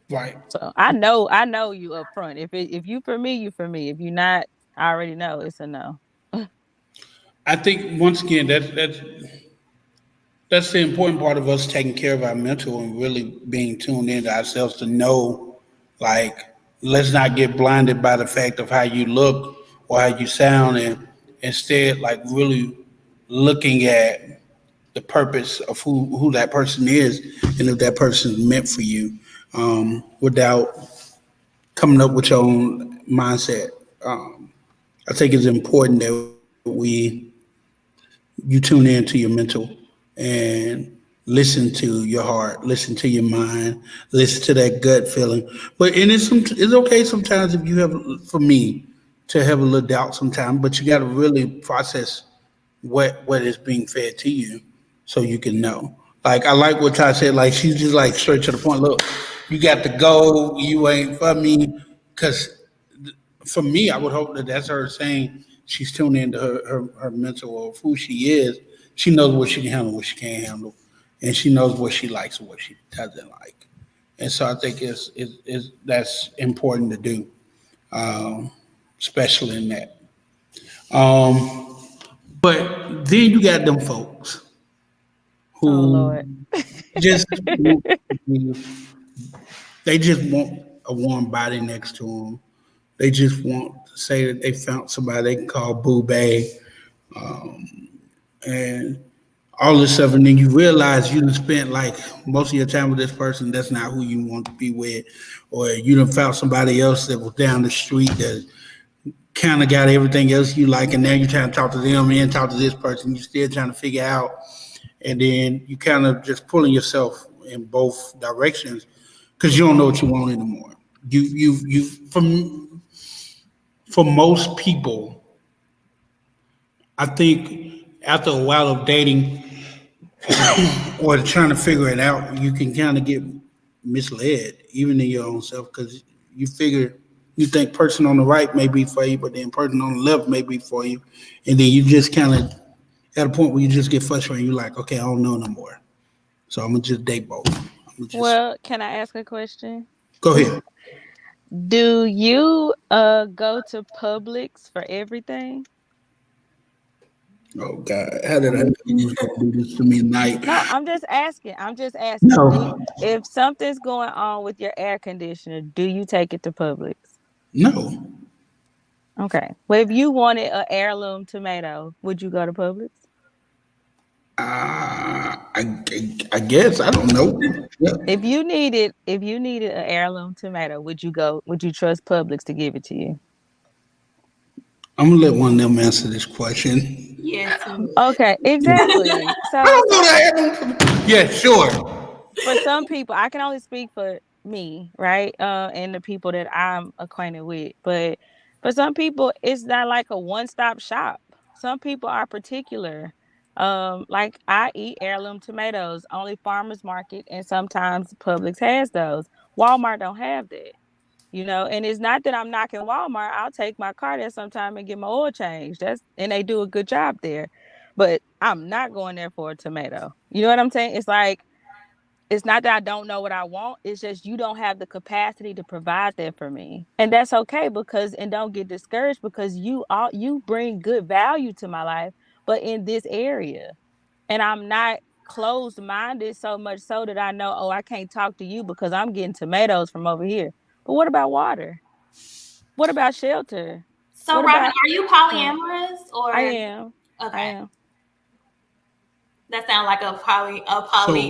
Right. So I know you up front. If you for me, you for me. If you not, I already know it's a no. I think once again that's the important part of us taking care of our mental and really being tuned into ourselves to know, like, let's not get blinded by the fact of how you look or how you sound, and instead, like, really looking at the purpose of who that person is and if that person is meant for you, without coming up with your own mindset. I think it's important that you tune into your mental and listen to your heart, listen to your mind, listen to that gut feeling. But it's okay sometimes if you have, for me, to have a little doubt sometimes, but you got to really process what is being fed to you so you can know. Like, I like what Ty said, like, she's just like straight to the point. Look, you got to go, you ain't for me. Because for me, I would hope that that's her saying she's tuned into her mental of who she is. She knows what she can handle, what she can't handle, and she knows what she likes and what she doesn't like. And so I think that's important to do, especially in that. But then you got them folks Oh who Lord. just they just want a warm body next to them. They just want to say that they found somebody they can call boo bae, and all this stuff, and then you realize you done spent like most of your time with this person that's not who you want to be with, or you done found somebody else that was down the street that kind of got everything else you like, and now you're trying to talk to them and talk to this person. You're still trying to figure out, and then you kind of just pulling yourself in both directions because you don't know what you want anymore. you for most people, I think after a while of dating or trying to figure it out, you can kind of get misled, even in your own self, because you think person on the right may be for you, but then person on the left may be for you, and then you just kind of at a point where you just get frustrated. You're like, okay, I don't know no more, so I'm gonna just date both. Well, can I ask a question? Go ahead. Do you go to Publix for everything? Oh God, how did I know you was gonna do this to me tonight? No, I'm just asking. No, If something's going on with your air conditioner, do you take it to Publix? no. Okay. Well, if you wanted an heirloom tomato, would you go to Publix? I guess I don't know. Yeah. If you needed an heirloom tomato, would you trust Publix to give it to you? I'm gonna let one of them answer this question. Yes. Okay, exactly. I So don't know that. Yeah, sure. for some people, I can only speak for me, right? And the people that I'm acquainted with. But for some people, it's not like a one-stop shop. Some people are particular. Like I eat heirloom tomatoes, only farmers market, and sometimes Publix has those. Walmart don't have that. And it's not that I'm knocking Walmart. I'll take my car there sometime and get my oil changed. And they do a good job there. But I'm not going there for a tomato. You know what I'm saying? It's like it's not that I don't know what I want. It's just you don't have the capacity to provide that for me. And that's okay and don't get discouraged because you bring good value to my life, but in this area. And I'm not closed-minded so much so that I know, I can't talk to you because I'm getting tomatoes from over here. But what about water? What about shelter? So, What Robin, about are you polyamorous or? I am. Okay. I am. That sounds like a poly.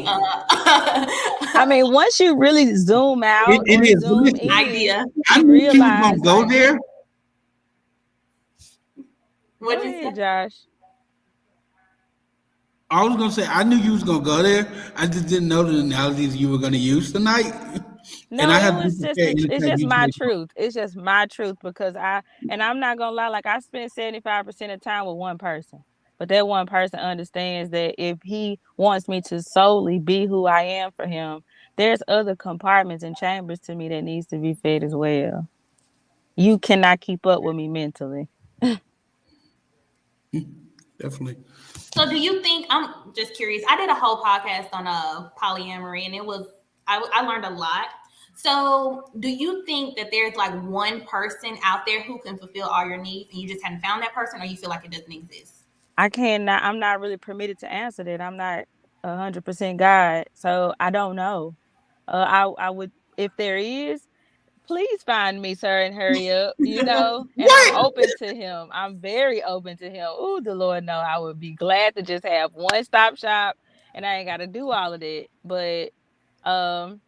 I mean, once you really zoom out It or is. zoom Listen, in, idea. I you knew you was realize. gonna go there. What'd Go you ahead, say? Josh. I was gonna say I knew you was gonna go there. I just didn't know the analogies you were gonna use tonight. And No, I it have to was be just prepared it's anytime just you my say truth. It's just my truth because I'm not gonna lie, like I spend 75% of the time with one person. But that one person understands that if he wants me to solely be who I am for him, there's other compartments and chambers to me that needs to be fed as well. You cannot keep up with me mentally. definitely. So, do you think? I'm just curious. I did a whole podcast on polyamory, and I learned a lot. So, do you think that there's like one person out there who can fulfill all your needs, and you just haven't found that person, or you feel like it doesn't exist? I'm not really permitted to answer that. I'm not 100% God, so I don't know. I would, if there is, please find me, sir, and hurry up, and I'm What? open to him. I'm very open to him. Ooh, the Lord know I would be glad to just have one stop shop and I ain't got to do all of that. But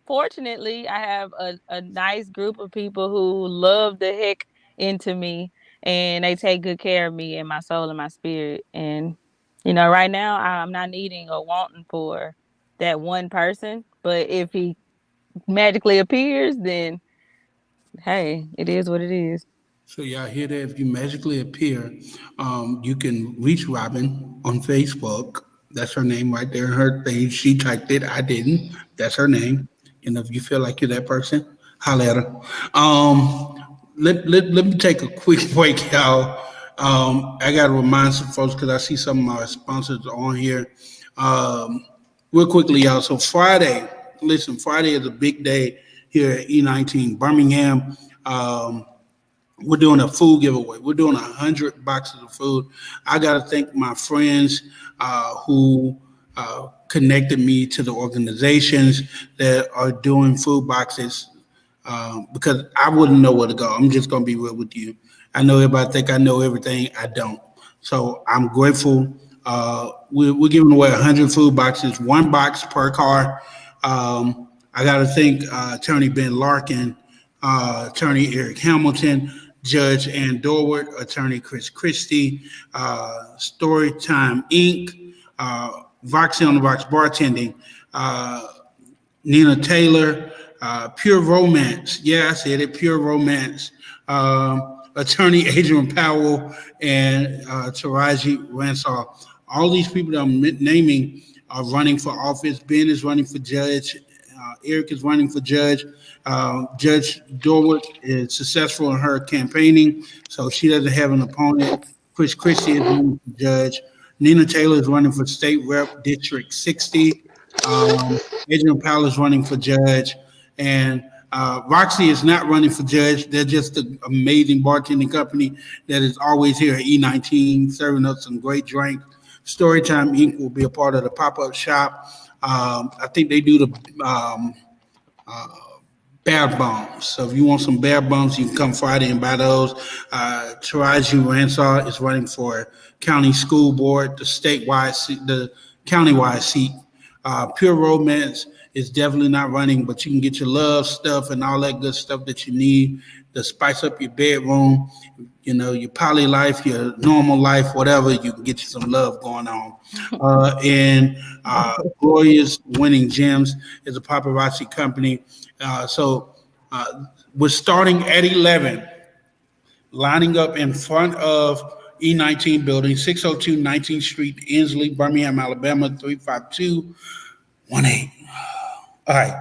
fortunately, I have a nice group of people who love the heck into me and they take good care of me and my soul and my spirit. And, right now I'm not needing or wanting for that one person. But if he magically appears, then hey, it is what it is. So y'all hear that? If you magically appear, you can reach Robin on Facebook. That's her name right there. Her thing. She typed it. I didn't. That's her name. And if you feel like you're that person, holler at her. Let me take a quick break, y'all. I got to remind some folks because I see some of my sponsors on here. Real quickly, y'all. So Friday is a big day here at E19 Birmingham. We're doing a food giveaway. We're doing 100 boxes of food. I got to thank my friends who connected me to the organizations that are doing food boxes because I wouldn't know where to go. I'm just going to be real with you. I know everybody think I know everything. I don't. So I'm grateful. We're giving away 100 food boxes, one box per car. I got to thank Attorney Ben Larkin, Attorney Eric Hamilton, Judge Ann Dorward, Attorney Chris Christie, Storytime Inc., Voxy on the Box Bartending, Nina Taylor, Pure Romance. Yeah, I said it. Pure Romance. Attorney Adrian Powell and Taraji Ransaw. All these people that I'm naming are running for office. Ben is running for judge. Eric is running for judge. Judge Dorward is successful in her campaigning, so she doesn't have an opponent. Chris Christie is running for judge. Nina Taylor is running for state rep, District 60. Adrian Powell is running for judge. And Roxy is not running for judge. They're just an amazing bartending company that is always here at E19 serving us some great drinks. Storytime Inc. will be a part of the pop-up shop. I think they do the bear bombs. So if you want some bear bombs, you can come Friday and buy those. Taraji Ransaw is running for county school board, the statewide seat, the countywide seat. Pure Romance is definitely not running, but you can get your love stuff and all that good stuff that you need to spice up your bedroom, you know, your poly life, your normal life, whatever. You can get you some love going on. And Gloria's Winning Gems is a paparazzi company. So we're starting at 11, lining up in front of E19 building, 602 19th Street, Inslee, Birmingham, Alabama, 35218. All right,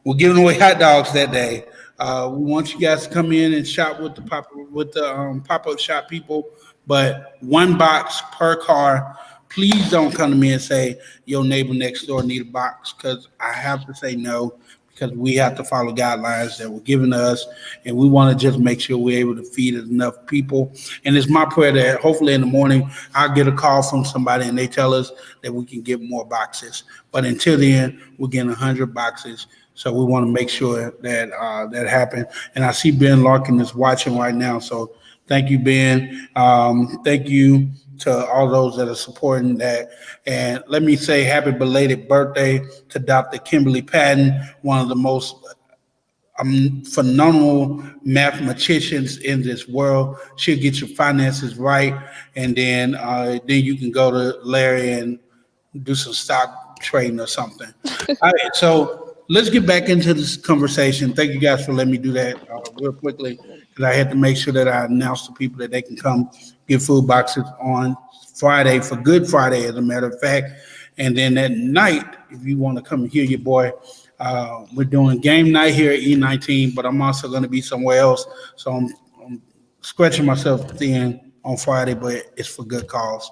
we're giving away hot dogs that day. We want you guys to come in and shop with the pop-up shop people, but one box per car. Please don't come to me and say your neighbor next door need a box, because I have to say no, because we have to follow guidelines that were given to us, and we want to just make sure we're able to feed enough people. And it's my prayer that hopefully in the morning I'll get a call from somebody and they tell us that we can get more boxes. But until then, we're getting 100 boxes. So we want to make sure that that happens. And I see Ben Larkin is watching right now. So thank you, Ben. Thank you to all those that are supporting that. And let me say happy belated birthday to Dr. Kimberly Patton, one of the most phenomenal mathematicians in this world. She'll get your finances right. And then you can go to Larry and do some stock trading or something. All right, so let's get back into this conversation. Thank you guys for letting me do that real quickly, because I had to make sure that I announced to people that they can come get food boxes on Friday for Good Friday, as a matter of fact. And then at night, if you want to come and hear your boy, we're doing game night here at E19, but I'm also going to be somewhere else. So I'm scratching myself thin on Friday, but it's for good cause.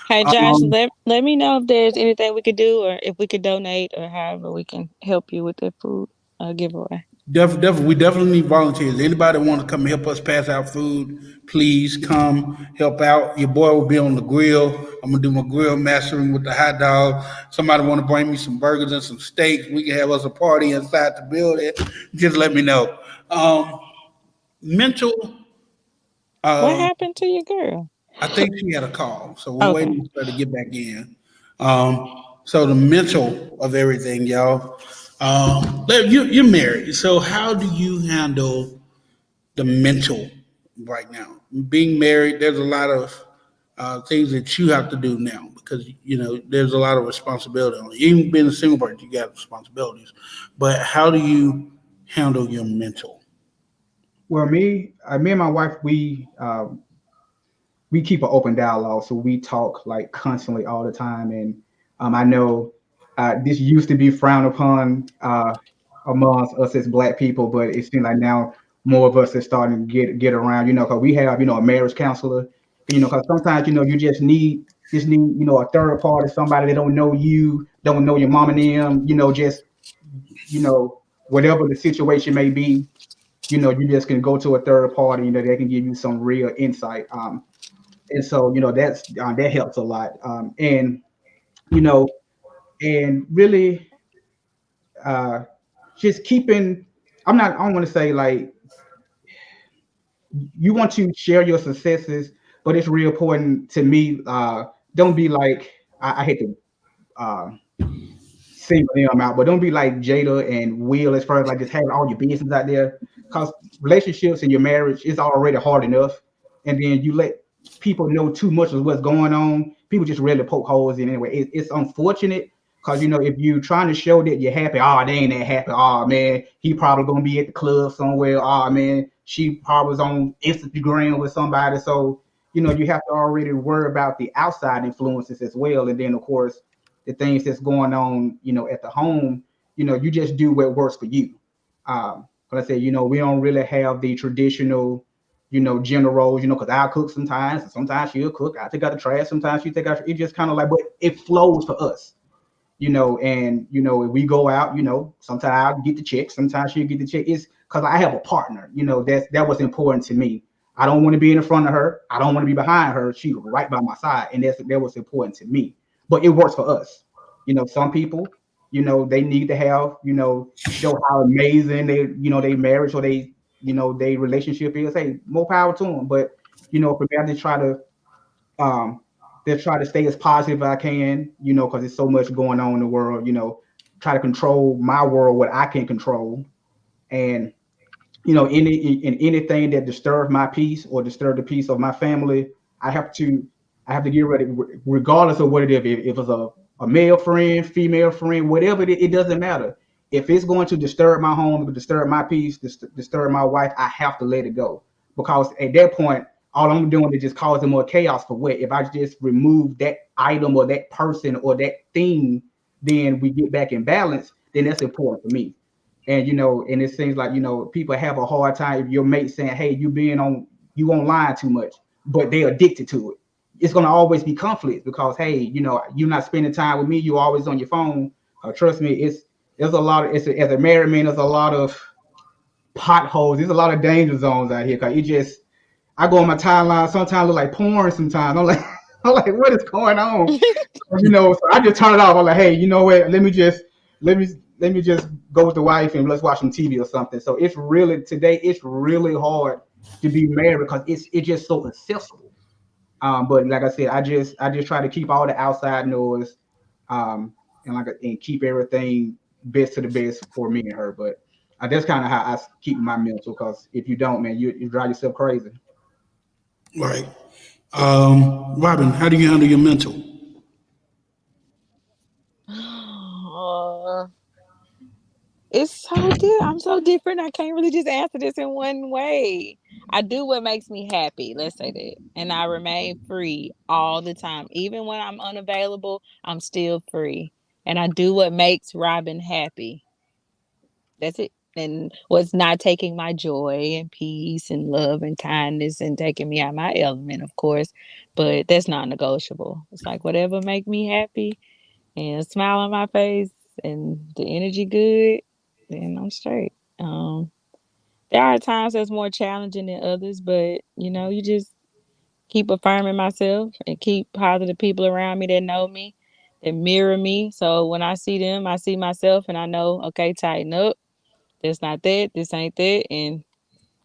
Hey, Josh, let me know if there's anything we could do, or if we could donate, or however we can help you with the food giveaway. Definitely, we definitely need volunteers. Anybody want to come help us pass out food, please come help out. Your boy will be on the grill. I'm gonna do my grill mastering with the hot dog. Somebody want to bring me some burgers and some steaks, we can have us a party inside the building. Just let me know. Mental. What happened to your girl? I think she had a call, so we're waiting for her to get back in. So the mental of everything, y'all. You're married, so how do you handle the mental right now? Being married, there's a lot of things that you have to do now, because you know there's a lot of responsibility on you. Even being a single person, you got responsibilities. But how do you handle your mental? Well, me and my wife, we keep an open dialogue, so we talk like constantly all the time. And I know this used to be frowned upon amongst us as Black people, but it seems like now more of us are starting to get around. You know, because we have a marriage counselor. You know, because sometimes you just need a third party, somebody that don't know you, don't know your mom and them. Just whatever the situation may be. You just can go to a third party. They can give you some real insight. And so, that helps a lot. And really just keeping, I don't want to say like, you want to share your successes, but it's real important to me. Don't be like, I hate to single them out, but don't be like Jada and Will, as far as like just having all your business out there, because relationships in your marriage is already hard enough. And then you let people know too much of what's going on, people just really poke holes in anyway. It's unfortunate, Because if you're trying to show that you're happy, oh, they ain't that happy. Oh man, he probably gonna be at the club somewhere. Oh man, she probably was on Instagram with somebody. So you have to already worry about the outside influences as well. And then of course the things that's going on, at the home, you just do what works for you. Like I said, we don't really have the traditional, gender roles, because I'll cook sometimes, and sometimes she'll cook. I take out the trash, sometimes she take out. It just kind of like, but it flows for us. And if we go out, sometimes I'll get the check, sometimes she'll get the check. It's because I have a partner, that was important to me. I don't want to be in front of her. I don't want to be behind her. She's right by my side. And that was important to me. But it works for us. Some people, they need to have, show how amazing they marriage or they relationship is. Hey, more power to them. But, for me, I just try to stay as positive as I can, because there's so much going on in the world, try to control my world, what I can control. And, anything that disturbs my peace or disturb the peace of my family, I have to get ready, regardless of what it is. If it's a male friend, female friend, whatever it doesn't matter. If it's going to disturb my home, disturb my peace, disturb my wife, I have to let it go. Because at that point, all I'm doing is just causing more chaos for what? If I just remove that item or that person or that thing, then we get back in balance, then that's important for me. And, and it seems like, people have a hard time if your mate saying, hey, you online too much, but they're addicted to it. It's going to always be conflict because, hey, you're not spending time with me. You're always on your phone. Trust me, there's a lot of, as a married man, there's a lot of potholes. There's a lot of danger zones out here. Cause I go on my timeline, sometimes look like porn sometimes. I'm like, what is going on? So I just turn it off. I'm like, hey, you know what? Let me just go with the wife and let's watch some TV or something. So it's really hard to be married because it's just so accessible. But like I said, I just try to keep all the outside noise, and keep everything best to the best for me and her. But that's kind of how I keep my mental. Because if you don't, man, you drive yourself crazy. Right. Robin, how do you handle your mental? It's so I'm so different. I can't really just answer this in one way. I do what makes me happy. Let's say that. And I remain free all the time. Even when I'm unavailable, I'm still free. And I do what makes Robin happy. That's it. And what's not taking my joy and peace and love and kindness and taking me out of my element, of course. But that's not negotiable. It's like whatever make me happy and a smile on my face and the energy good, then I'm straight. There are times that's more challenging than others, but you just keep affirming myself and keep positive people around me that know me, that mirror me. So when I see them, I see myself and I know, okay, tighten up. That's not that. This ain't that. And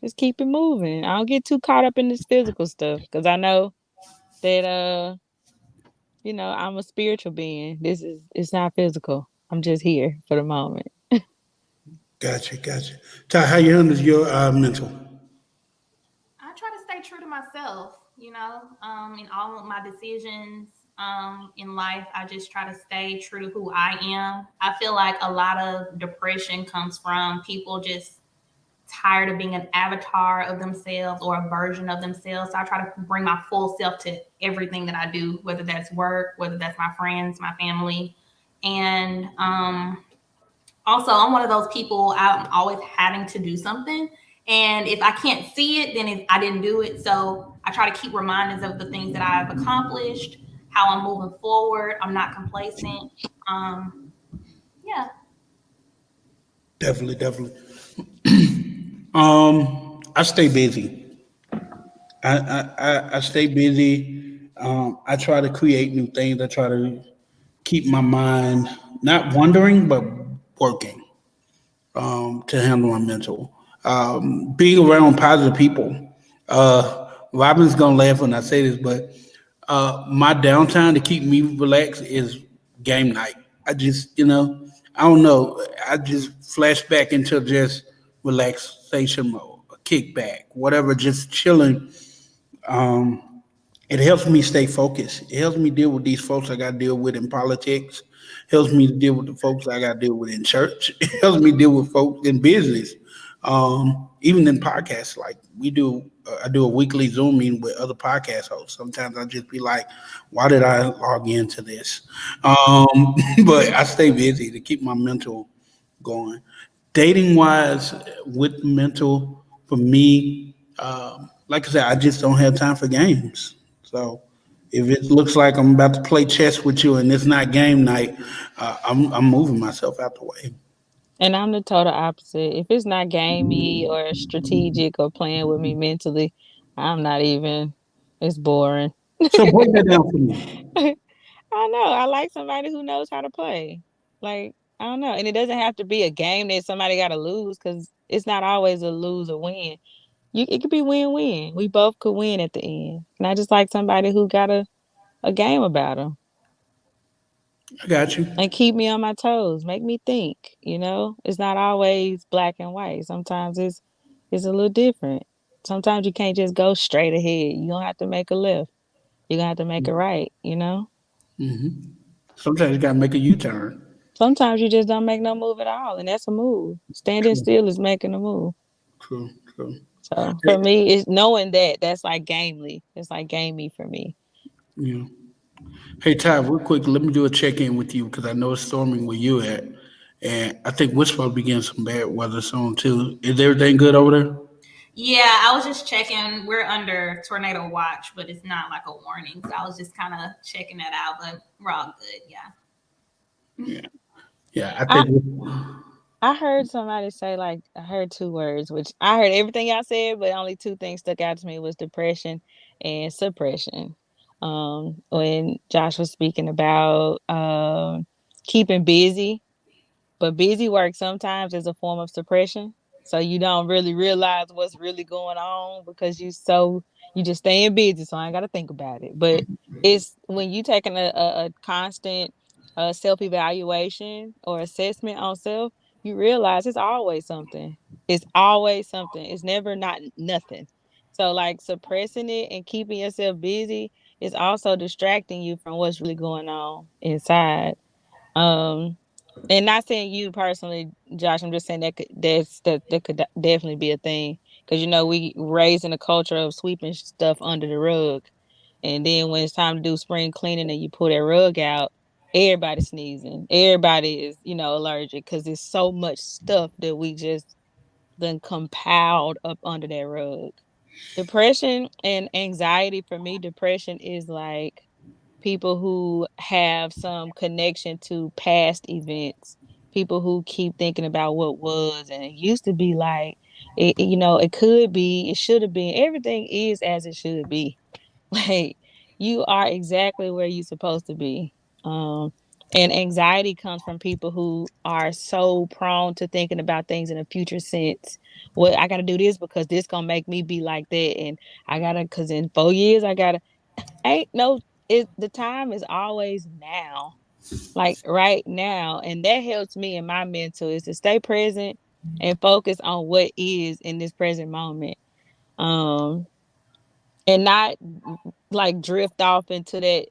just keep it moving. I don't get too caught up in this physical stuff because I know that, I'm a spiritual being. It's not physical. I'm just here for the moment. Gotcha. Ty, how you handle your mental? I try to stay true to myself, in all of my decisions in life. I just try to stay true to who I am. I feel like a lot of depression comes from people just tired of being an avatar of themselves or a version of themselves. So I try to bring my full self to everything that I do, whether that's work, whether that's my friends, my family. And also, I'm one of those people, I'm always having to do something. And if I can't see it, then I didn't do it. So I try to keep reminders of the things that I've accomplished, how I'm moving forward. I'm not complacent. Yeah. Definitely. I stay busy. I stay busy. I try to create new things. I try to keep my mind not wandering but working, to handle my mental. Being around positive people. Robin's gonna laugh when I say this, but my downtime to keep me relaxed is game night. I just, I don't know. I just flash back into just relaxation mode, a kickback, whatever, just chilling. It helps me stay focused. It helps me deal with these folks I got to deal with in politics. Helps me to deal with the folks I got to deal with in church. It helps me deal with folks in business, even in podcasts. Like I do a weekly Zoom meeting with other podcast hosts. Sometimes I just be like, "Why did I log into this?" But I stay busy to keep my mental going. Dating wise, with mental for me, like I said, I just don't have time for games. So if it looks like I'm about to play chess with you and it's not game night, I'm moving myself out the way. And I'm the total opposite. If it's not gamey or strategic or playing with me mentally, I'm not even. It's boring. So break that down for me. I know. I like somebody who knows how to play. Like, I don't know. And it doesn't have to be a game that somebody got to lose because it's not always a lose or win. It could be win-win. We both could win at the end. And I just like somebody who got a game about them I got you. and keep me on my toes, make me think, you know? It's not always black and white. Sometimes it's a little different. Sometimes you can't just go straight ahead. You don't have to make a left. You're gonna have to make a right, you know? Sometimes you got to make a U-turn. Sometimes you just don't make no move at all, and that's a move. Standing True, still is making a move. true, true. So Hey, for me, it's knowing that's like gamely. It's like gamey for me. yeah. Hey, Ty, real quick, let me do a check-in with you because I know it's storming where you at, and I think we're supposed to be getting some bad weather soon too. Is everything good over there? Yeah, I was just checking. We're under tornado watch, but it's not like a warning. So I was just kind of checking that out, but we're all good. Yeah. Yeah, yeah. I I, think. I heard somebody say I heard two words, which I heard everything y'all said, but only two things stuck out to me was depression and suppression. When Josh was speaking about keeping busy, but busy work sometimes is a form of suppression. So you don't really realize what's really going on because you just staying busy. So I ain't got to think about it. But it's when you taking a constant self evaluation or assessment on self, you realize it's always something. It's always something. It's never not nothing. So like suppressing it and keeping yourself busy is also distracting you from what's really going on inside. Um, and not saying you personally, Josh. I'm just saying that could definitely be a thing because we raised in a culture of sweeping stuff under the rug, and then when it's time to do spring cleaning and you pull that rug out, everybody's sneezing. Everybody is allergic because there's so much stuff that we just then compiled up under that rug. Depression and anxiety for me, depression is like people who have some connection to past events, people who keep thinking about what was and it used to be like it could be, it should have been, everything is as it should be. Like you are exactly where you're supposed to be. And anxiety comes from people who are so prone to thinking about things in a future sense. Well, I got to do this because this gonna make me be like that, and I gotta, because in 4 years I gotta. Ain't no, the time is always now, like right now, and that helps me in my mental is to stay present and focus on what is in this present moment, um, and not like drift off into that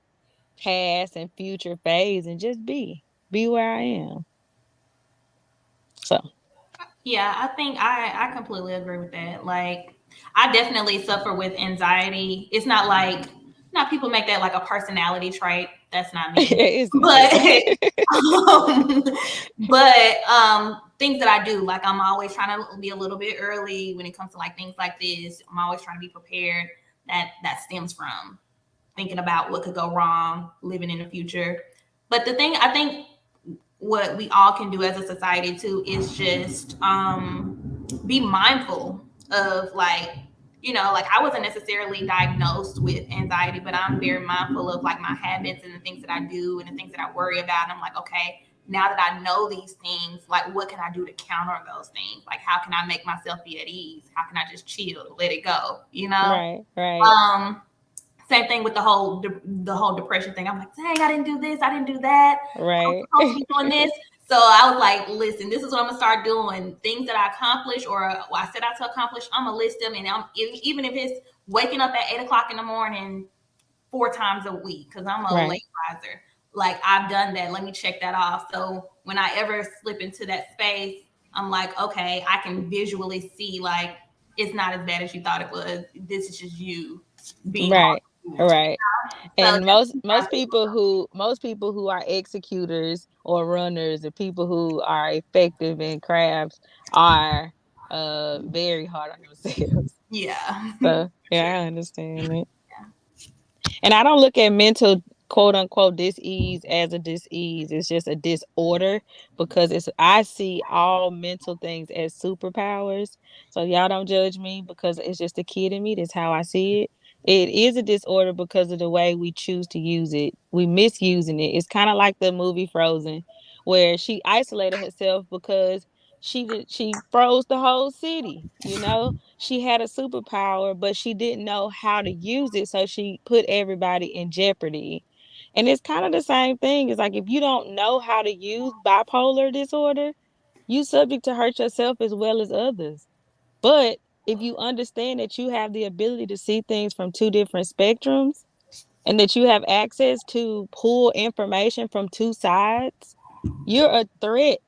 past and future phase, and just be where I am. So Yeah, I think I completely agree with that. Like, I definitely suffer with anxiety. It's not like, not people make that like a personality trait. That's not me. it's But not. um, but things that I do, like I'm always trying to be a little bit early when it comes to like things like this. I'm always trying to be prepared. That stems from thinking about what could go wrong, living in the future. But the thing I think what we all can do as a society too is just be mindful of like I wasn't necessarily diagnosed with anxiety, but I'm very mindful of like my habits and the things that I do and the things that I worry about. And I'm like, okay, now that I know these things, like what can I do to counter those things? Like how can I make myself be at ease? How can I just chill, let it go, Right. Same thing with the whole depression thing. I'm like, dang, I didn't do this, I didn't do that. I'm Right. supposed to be doing this. So I was like, listen, this is what I'm gonna start doing. Things that I accomplish or I set out to accomplish, I'm gonna list them. And even if it's waking up at 8 o'clock in the morning, 4 times a week because I'm a Right. late riser. Like, I've done that. Let me check that off. So when I ever slip into that space, I'm like, okay, I can visually see, like, it's not as bad as you thought it was. This is just you being Right. hard. Right. So And most people who are executors or runners, or people who are effective in crafts, are very hard on themselves. yeah. So yeah, I understand it. And I don't look at mental quote unquote dis-ease as a dis-ease. It's just a disorder, because I see all mental things as superpowers. So y'all don't judge me, because it's just a kid in me. That's how I see it. It is a disorder because of the way we choose to use it. We misusing it. It's kind of like the movie Frozen, where she isolated herself because she froze the whole city, she had a superpower, but she didn't know how to use it, so she put everybody in jeopardy. And it's kind of the same thing. It's like, if you don't know how to use bipolar disorder, you subject to hurt yourself as well as others. But if you understand that you have the ability to see things from 2 different spectrums, and that you have access to pull information from 2 sides, you're a threat.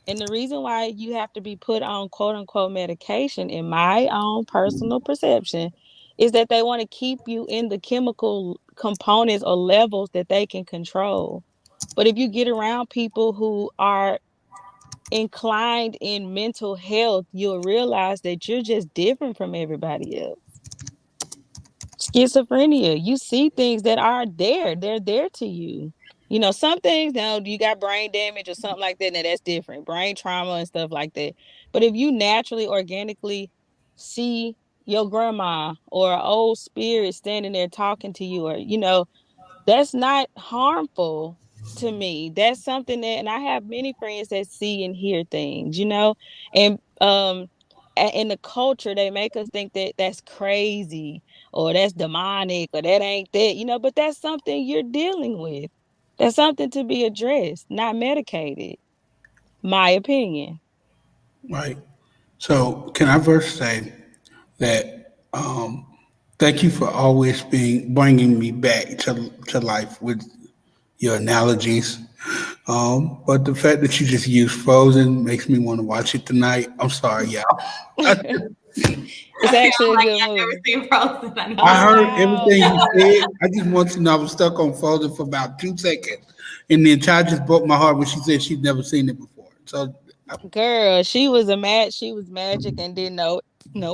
And the reason why you have to be put on quote unquote medication, in my own personal perception, is that they want to keep you in the chemical components or levels that they can control. But if you get around people who are inclined in mental health, you'll realize that you're just different from everybody else. Schizophrenia, you see things that are there. They're there to you. Some things, now you got brain damage or something like that, now that's different. Brain trauma and stuff like that. But if you naturally, organically see your grandma or an old spirit standing there talking to you, or, that's not harmful to me. That's something that, and I have many friends that see and hear things, and in the culture, they make us think that that's crazy, or that's demonic, or that ain't that, but that's something you're dealing with. That's something to be addressed, not medicated. My opinion. Right. So can I first say that thank you for always bringing me back to life with your analogies. But the fact that you just used Frozen makes me want to watch it tonight. I'm sorry, y'all. It's actually a like, good I've never movie. seen Frozen. I know. I heard Wow. everything you said. I just want to know. I was stuck on Frozen for about 2 seconds, and then Ty just broke my heart when she said she'd never seen it before. So, Girl, she was magic and didn't know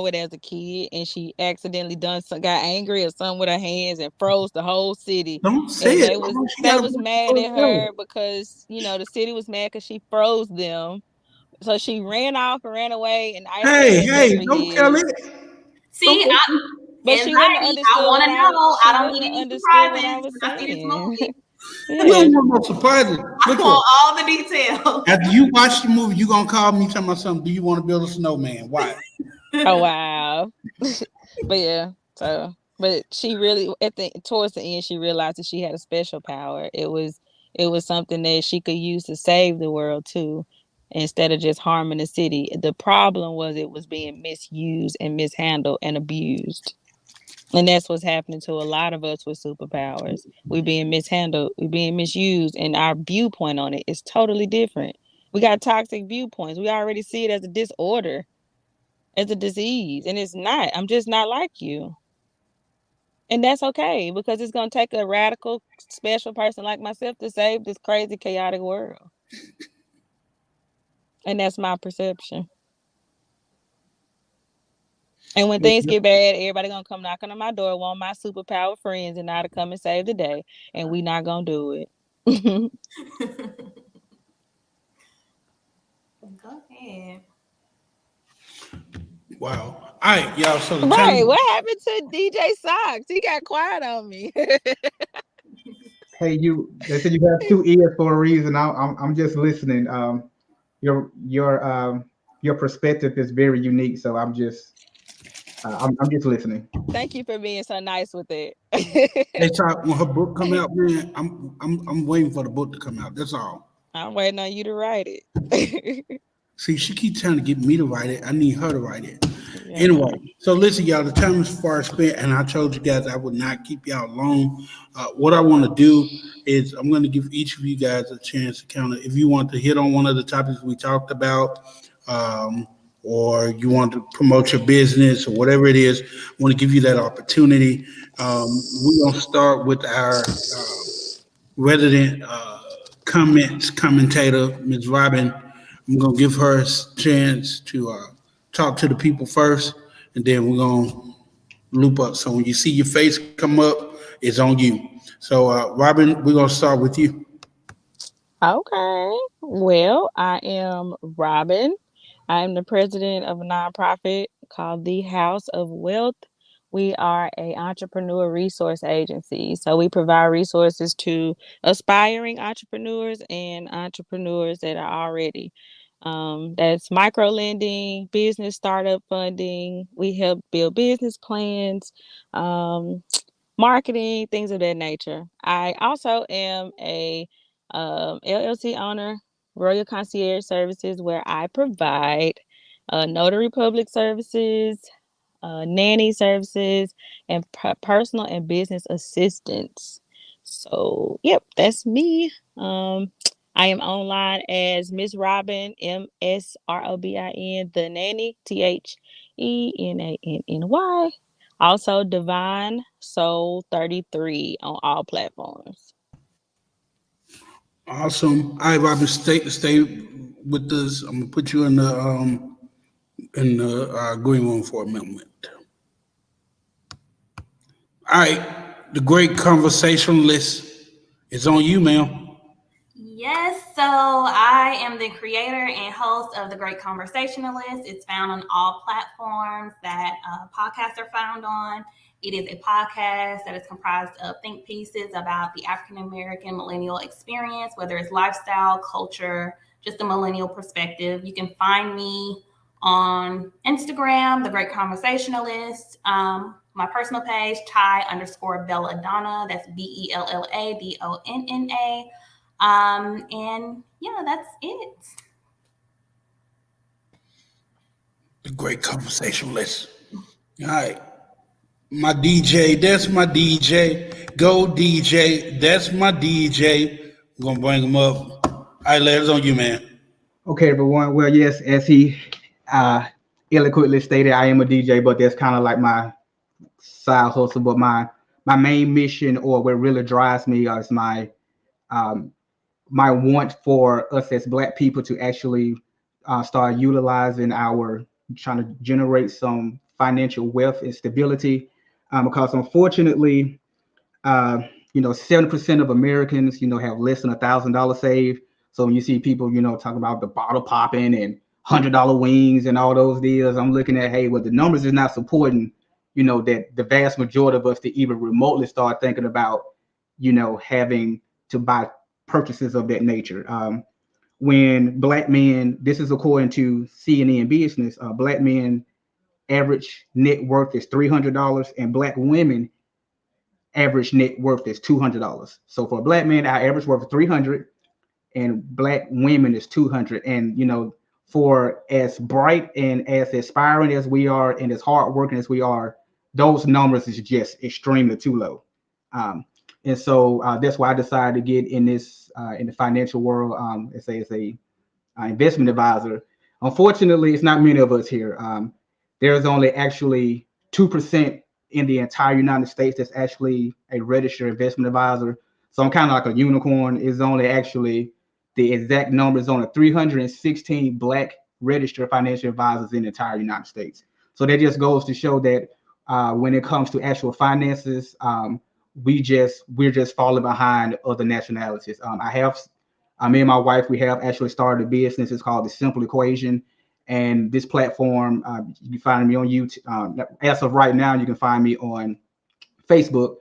it as a kid, and she accidentally got angry or something with her hands and froze the whole city. don't say And it. they was She they got was mad at her because the city was mad because she froze them. So she ran off and ran away and isolated herself Hey, for don't tell years. it. See, But she wouldn't have anxiety. I understood want what to know. I she don't wouldn't need have any understood what I surprises was when I see this saying. movie. You Yeah. don't want no surprises. I Look, want all the details. after you watch the movie, you gonna call me talking about something. Do you want to build a snowman? Why? Oh wow. But yeah, but she really towards the end she realized that she had a special power. It was something that she could use to save the world too, instead of just harming the city. The problem was it was being misused and mishandled and abused. And that's what's happening to a lot of us with superpowers. We're being mishandled, we're being misused, and our viewpoint on it is totally different. We got toxic viewpoints. We already see it as a disorder, as a disease, and it's not. I'm just not like you. And that's okay, because it's going to take a radical, special person like myself to save this crazy, chaotic world. And that's my perception. And when things get bad, everybody going to come knocking on my door, want my superpower friends and I to come and save the day. And we not going to do it. Go ahead. Wow. All right, y'all. So the Right. time. What happened to DJ Socks? He got quiet on me. Hey, they said you have 2 ears for a reason. I'm just listening. Your perspective is very unique, so I'm just listening. Thank you for being so nice with it. Hey, Ty, when her book come out, man, I'm waiting for the book to come out. That's all. I'm waiting on you to write it. See, she keeps trying to get me to write it. I need her to write it. Yeah. Anyway, so listen, y'all, the time is far spent, and I told you guys I would not keep y'all long. What I want to do is I'm going to give each of you guys a chance to kind of, if you want to hit on one of the topics we talked about, um, or you want to promote your business or whatever it is, I want to give you that opportunity. We're going to start with our resident commentator, Ms. Robin. I'm gonna give her a chance to talk to the people first, and then we're gonna loop up. So when you see your face come up, it's on you. So Robin, we're gonna start with you. Okay. Well, I am Robin. I am the president of a nonprofit called the House of Wealth. We are a entrepreneur resource agency. So we provide resources to aspiring entrepreneurs and entrepreneurs that are already. That's micro lending, business startup funding. We help build business plans. Um, Marketing, things of that nature. I also am a LLC owner, Royal Concierge Services, where I provide notary public services, nanny services, and personal and business assistance. So, yep, that's me. I am online as Miss Robin, MSROBIN, the nanny, THENANNY. Also, Divine Soul 33 on all platforms. Awesome. All right, Robin, stay with us. I'm gonna put you in the green room for a moment. All right, the great conversationalist is on you, ma'am. Yes, so I am the creator and host of The Great Conversationalist. It's found on all platforms that podcasts are found on. It is a podcast that is comprised of think pieces about the African American millennial experience, whether it's lifestyle, culture, just a millennial perspective. You can find me on Instagram, The Great Conversationalist. My personal page, Ty_Belladonna. That's BELLADONNA. And yeah, that's it. The great conversationalist. All right. My DJ, that's my DJ. Go DJ, that's my DJ. I'm gonna bring him up. All right, ladies, on you, man. Okay, everyone. Well, yes, as he uh, eloquently stated, I am a DJ, but that's kind of like my side hustle. But my main mission, or what really drives me, is um, my want for us as Black people to actually start utilizing our trying to generate some financial wealth and stability. Because unfortunately, uh, 70% of Americans, have less than $1,000 saved. So when you see people, talking about the bottle popping and $100 wings and all those deals, I'm looking at, hey, well, the numbers is not supporting, that the vast majority of us to even remotely start thinking about, having to buy purchases of that nature. When Black men, this is according to CNN Business, Black men average net worth is $300, and Black women average net worth is $200. So for a Black man, our average worth is 300, and Black women is 200. And for as bright and as aspiring as we are, and as hardworking as we are, those numbers is just extremely too low. And so that's why I decided to get in this in the financial world as a investment advisor. Unfortunately, it's not many of us here. There's only actually 2% in the entire United States that's actually a registered investment advisor. So I'm kind of like a unicorn. It's only actually the exact number is only 316 Black registered financial advisors in the entire United States. So that just goes to show that when it comes to actual finances, we're just falling behind other nationalities. Me and my wife, we have actually started a business. It's called The Simple Equation. And this platform, you can find me on YouTube. As of right now, you can find me on Facebook.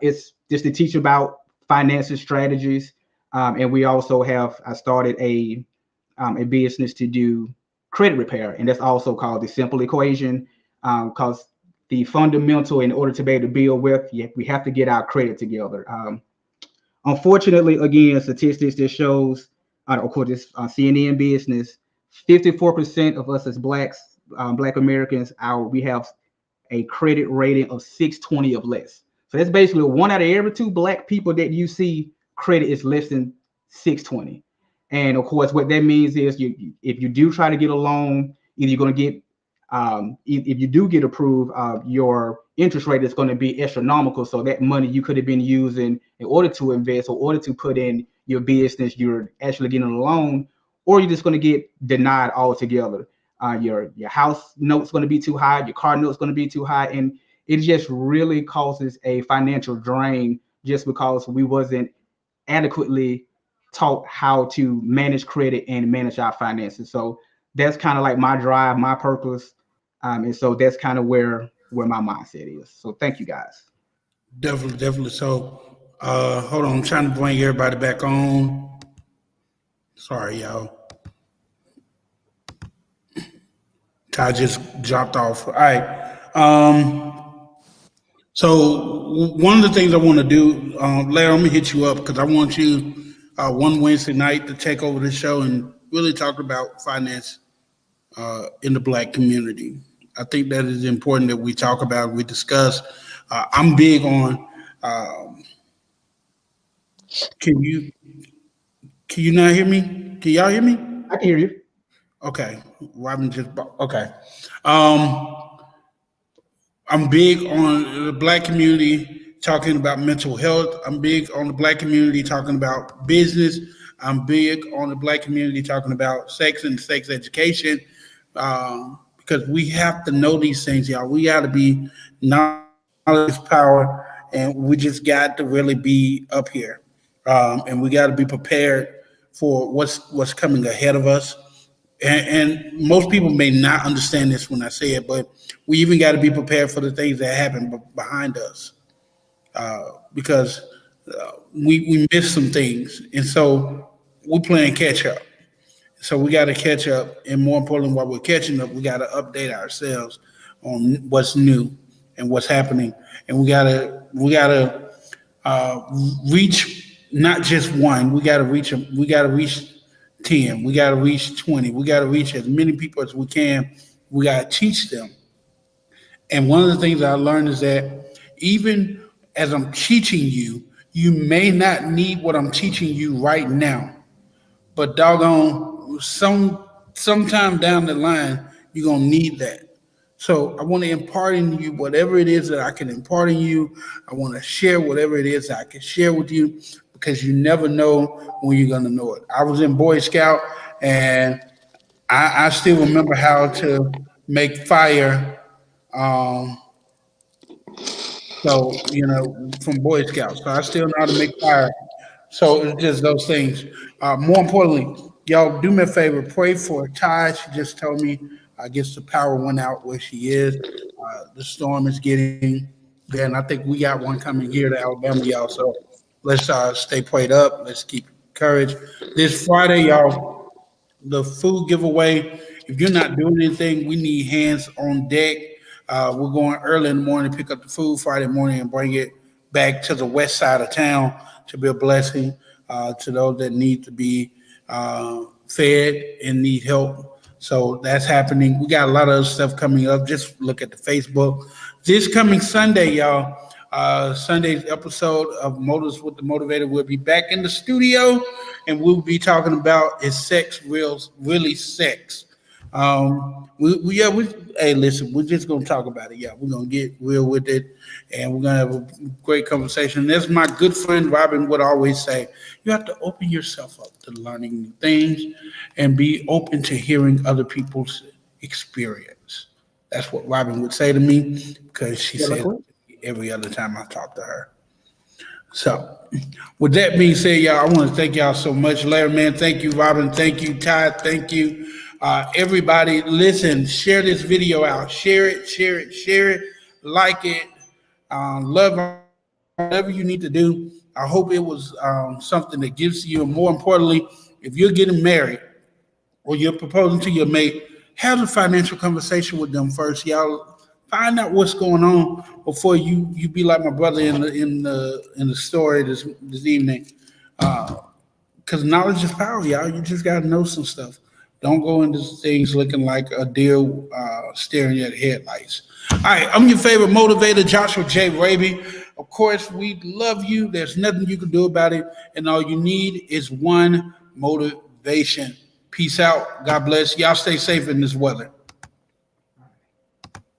It's just to teach about finances strategies. And we also I started a business to do credit repair. And that's also called The Simple Equation, because the fundamental, in order to be able to build wealth, we have to get our credit together. Unfortunately, again, statistics that shows, of course, this CNN Business, 54% of us as Blacks Black Americans, we have a credit rating of 620 or less. So that's basically 1 out of every 2 Black people that you see credit is less than 620. And of course, what that means is if you do try to get a loan, either you're going to get, if you do get approved, your interest rate is going to be astronomical. So that money you could have been using in order to invest or order to put in your business, you're actually getting a loan, or you're just going to get denied altogether. Your house note's going to be too high, your car note's going to be too high, and it just really causes a financial drain just because we wasn't adequately taught how to manage credit and manage our finances. So that's kind of like my drive, my purpose, and so that's kind of where my mindset is. So thank you guys. Definitely. So, hold on, I'm trying to bring everybody back on. Sorry, y'all. Ty just dropped off. All right. So one of the things I want to do, Larry, I'm gonna hit you up because I want you one Wednesday night to take over the show and really talk about finance in the Black community. I think that is important that we talk about, we discuss. I'm big on. Can you not hear me? Can y'all hear me? I can hear you. Okay, Robin just okay. I'm big on the Black community talking about mental health. I'm big on the Black community talking about business. I'm big on the Black community talking about sex and sex education, because we have to know these things, y'all. We got to be knowledge is power, and we just got to really be up here, and we got to be prepared for what's coming ahead of us. And most people may not understand this when I say it, but we even got to be prepared for the things that happen behind us, because we miss some things, and so we're playing catch up. So we got to catch up, and more importantly, while we're catching up, we got to update ourselves on what's new and what's happening, and we got to reach not just one. We got to reach 10. We got to reach 20. We got to reach as many people as we can. We got to teach them. And one of the things I learned is that even as I'm teaching you, you may not need what I'm teaching you right now, but doggone, sometime down the line, you're going to need that. So I want to impart in you whatever it is that I can impart in you. I want to share whatever it is that I can share with you, because you never know when you're going to know it. I was in Boy Scout, and I still remember how to make fire. So, from Boy Scouts. So I still know how to make fire. So it's just those things. More importantly, y'all do me a favor, pray for Ty. She just told me, I guess the power went out where she is. The storm is getting there, and I think we got one coming here to Alabama, y'all. So let's stay prayed up. Let's keep courage. This Friday, y'all, the food giveaway. If you're not doing anything, we need hands on deck. We're going early in the morning to pick up the food Friday morning and bring it back to the west side of town to be a blessing to those that need to be fed and need help. So that's happening. We got a lot of other stuff coming up. Just look at the Facebook. This coming Sunday, y'all, Sunday's episode of Motives with the Motivator will be back in the studio, and we'll be talking about is sex really sex? Hey, listen, we're just gonna talk about it. Yeah, we're gonna get real with it, and we're gonna have a great conversation. As my good friend Robin would always say, you have to open yourself up to learning new things and be open to hearing other people's experience. That's what Robin would say to me, because she says it every other time I talk to her. So, with that being said, y'all, I want to thank y'all so much. Larry, man, thank you. Robin, thank you. Ty, thank you. Everybody, listen, share this video out. Share it. Like it. Love it. Whatever you need to do. I hope it was something that gives you, and more importantly, if you're getting married or you're proposing to your mate, have a financial conversation with them first, y'all. Find out what's going on before you be like my brother in the story this evening. Because knowledge is power, y'all. You just gotta know some stuff. Don't go into things looking like a deer staring at headlights. All right, I'm your favorite motivator, Joshua J. Raby. Of course, we love you. There's nothing you can do about it. And all you need is one motivation. Peace out. God bless. Y'all stay safe in this weather.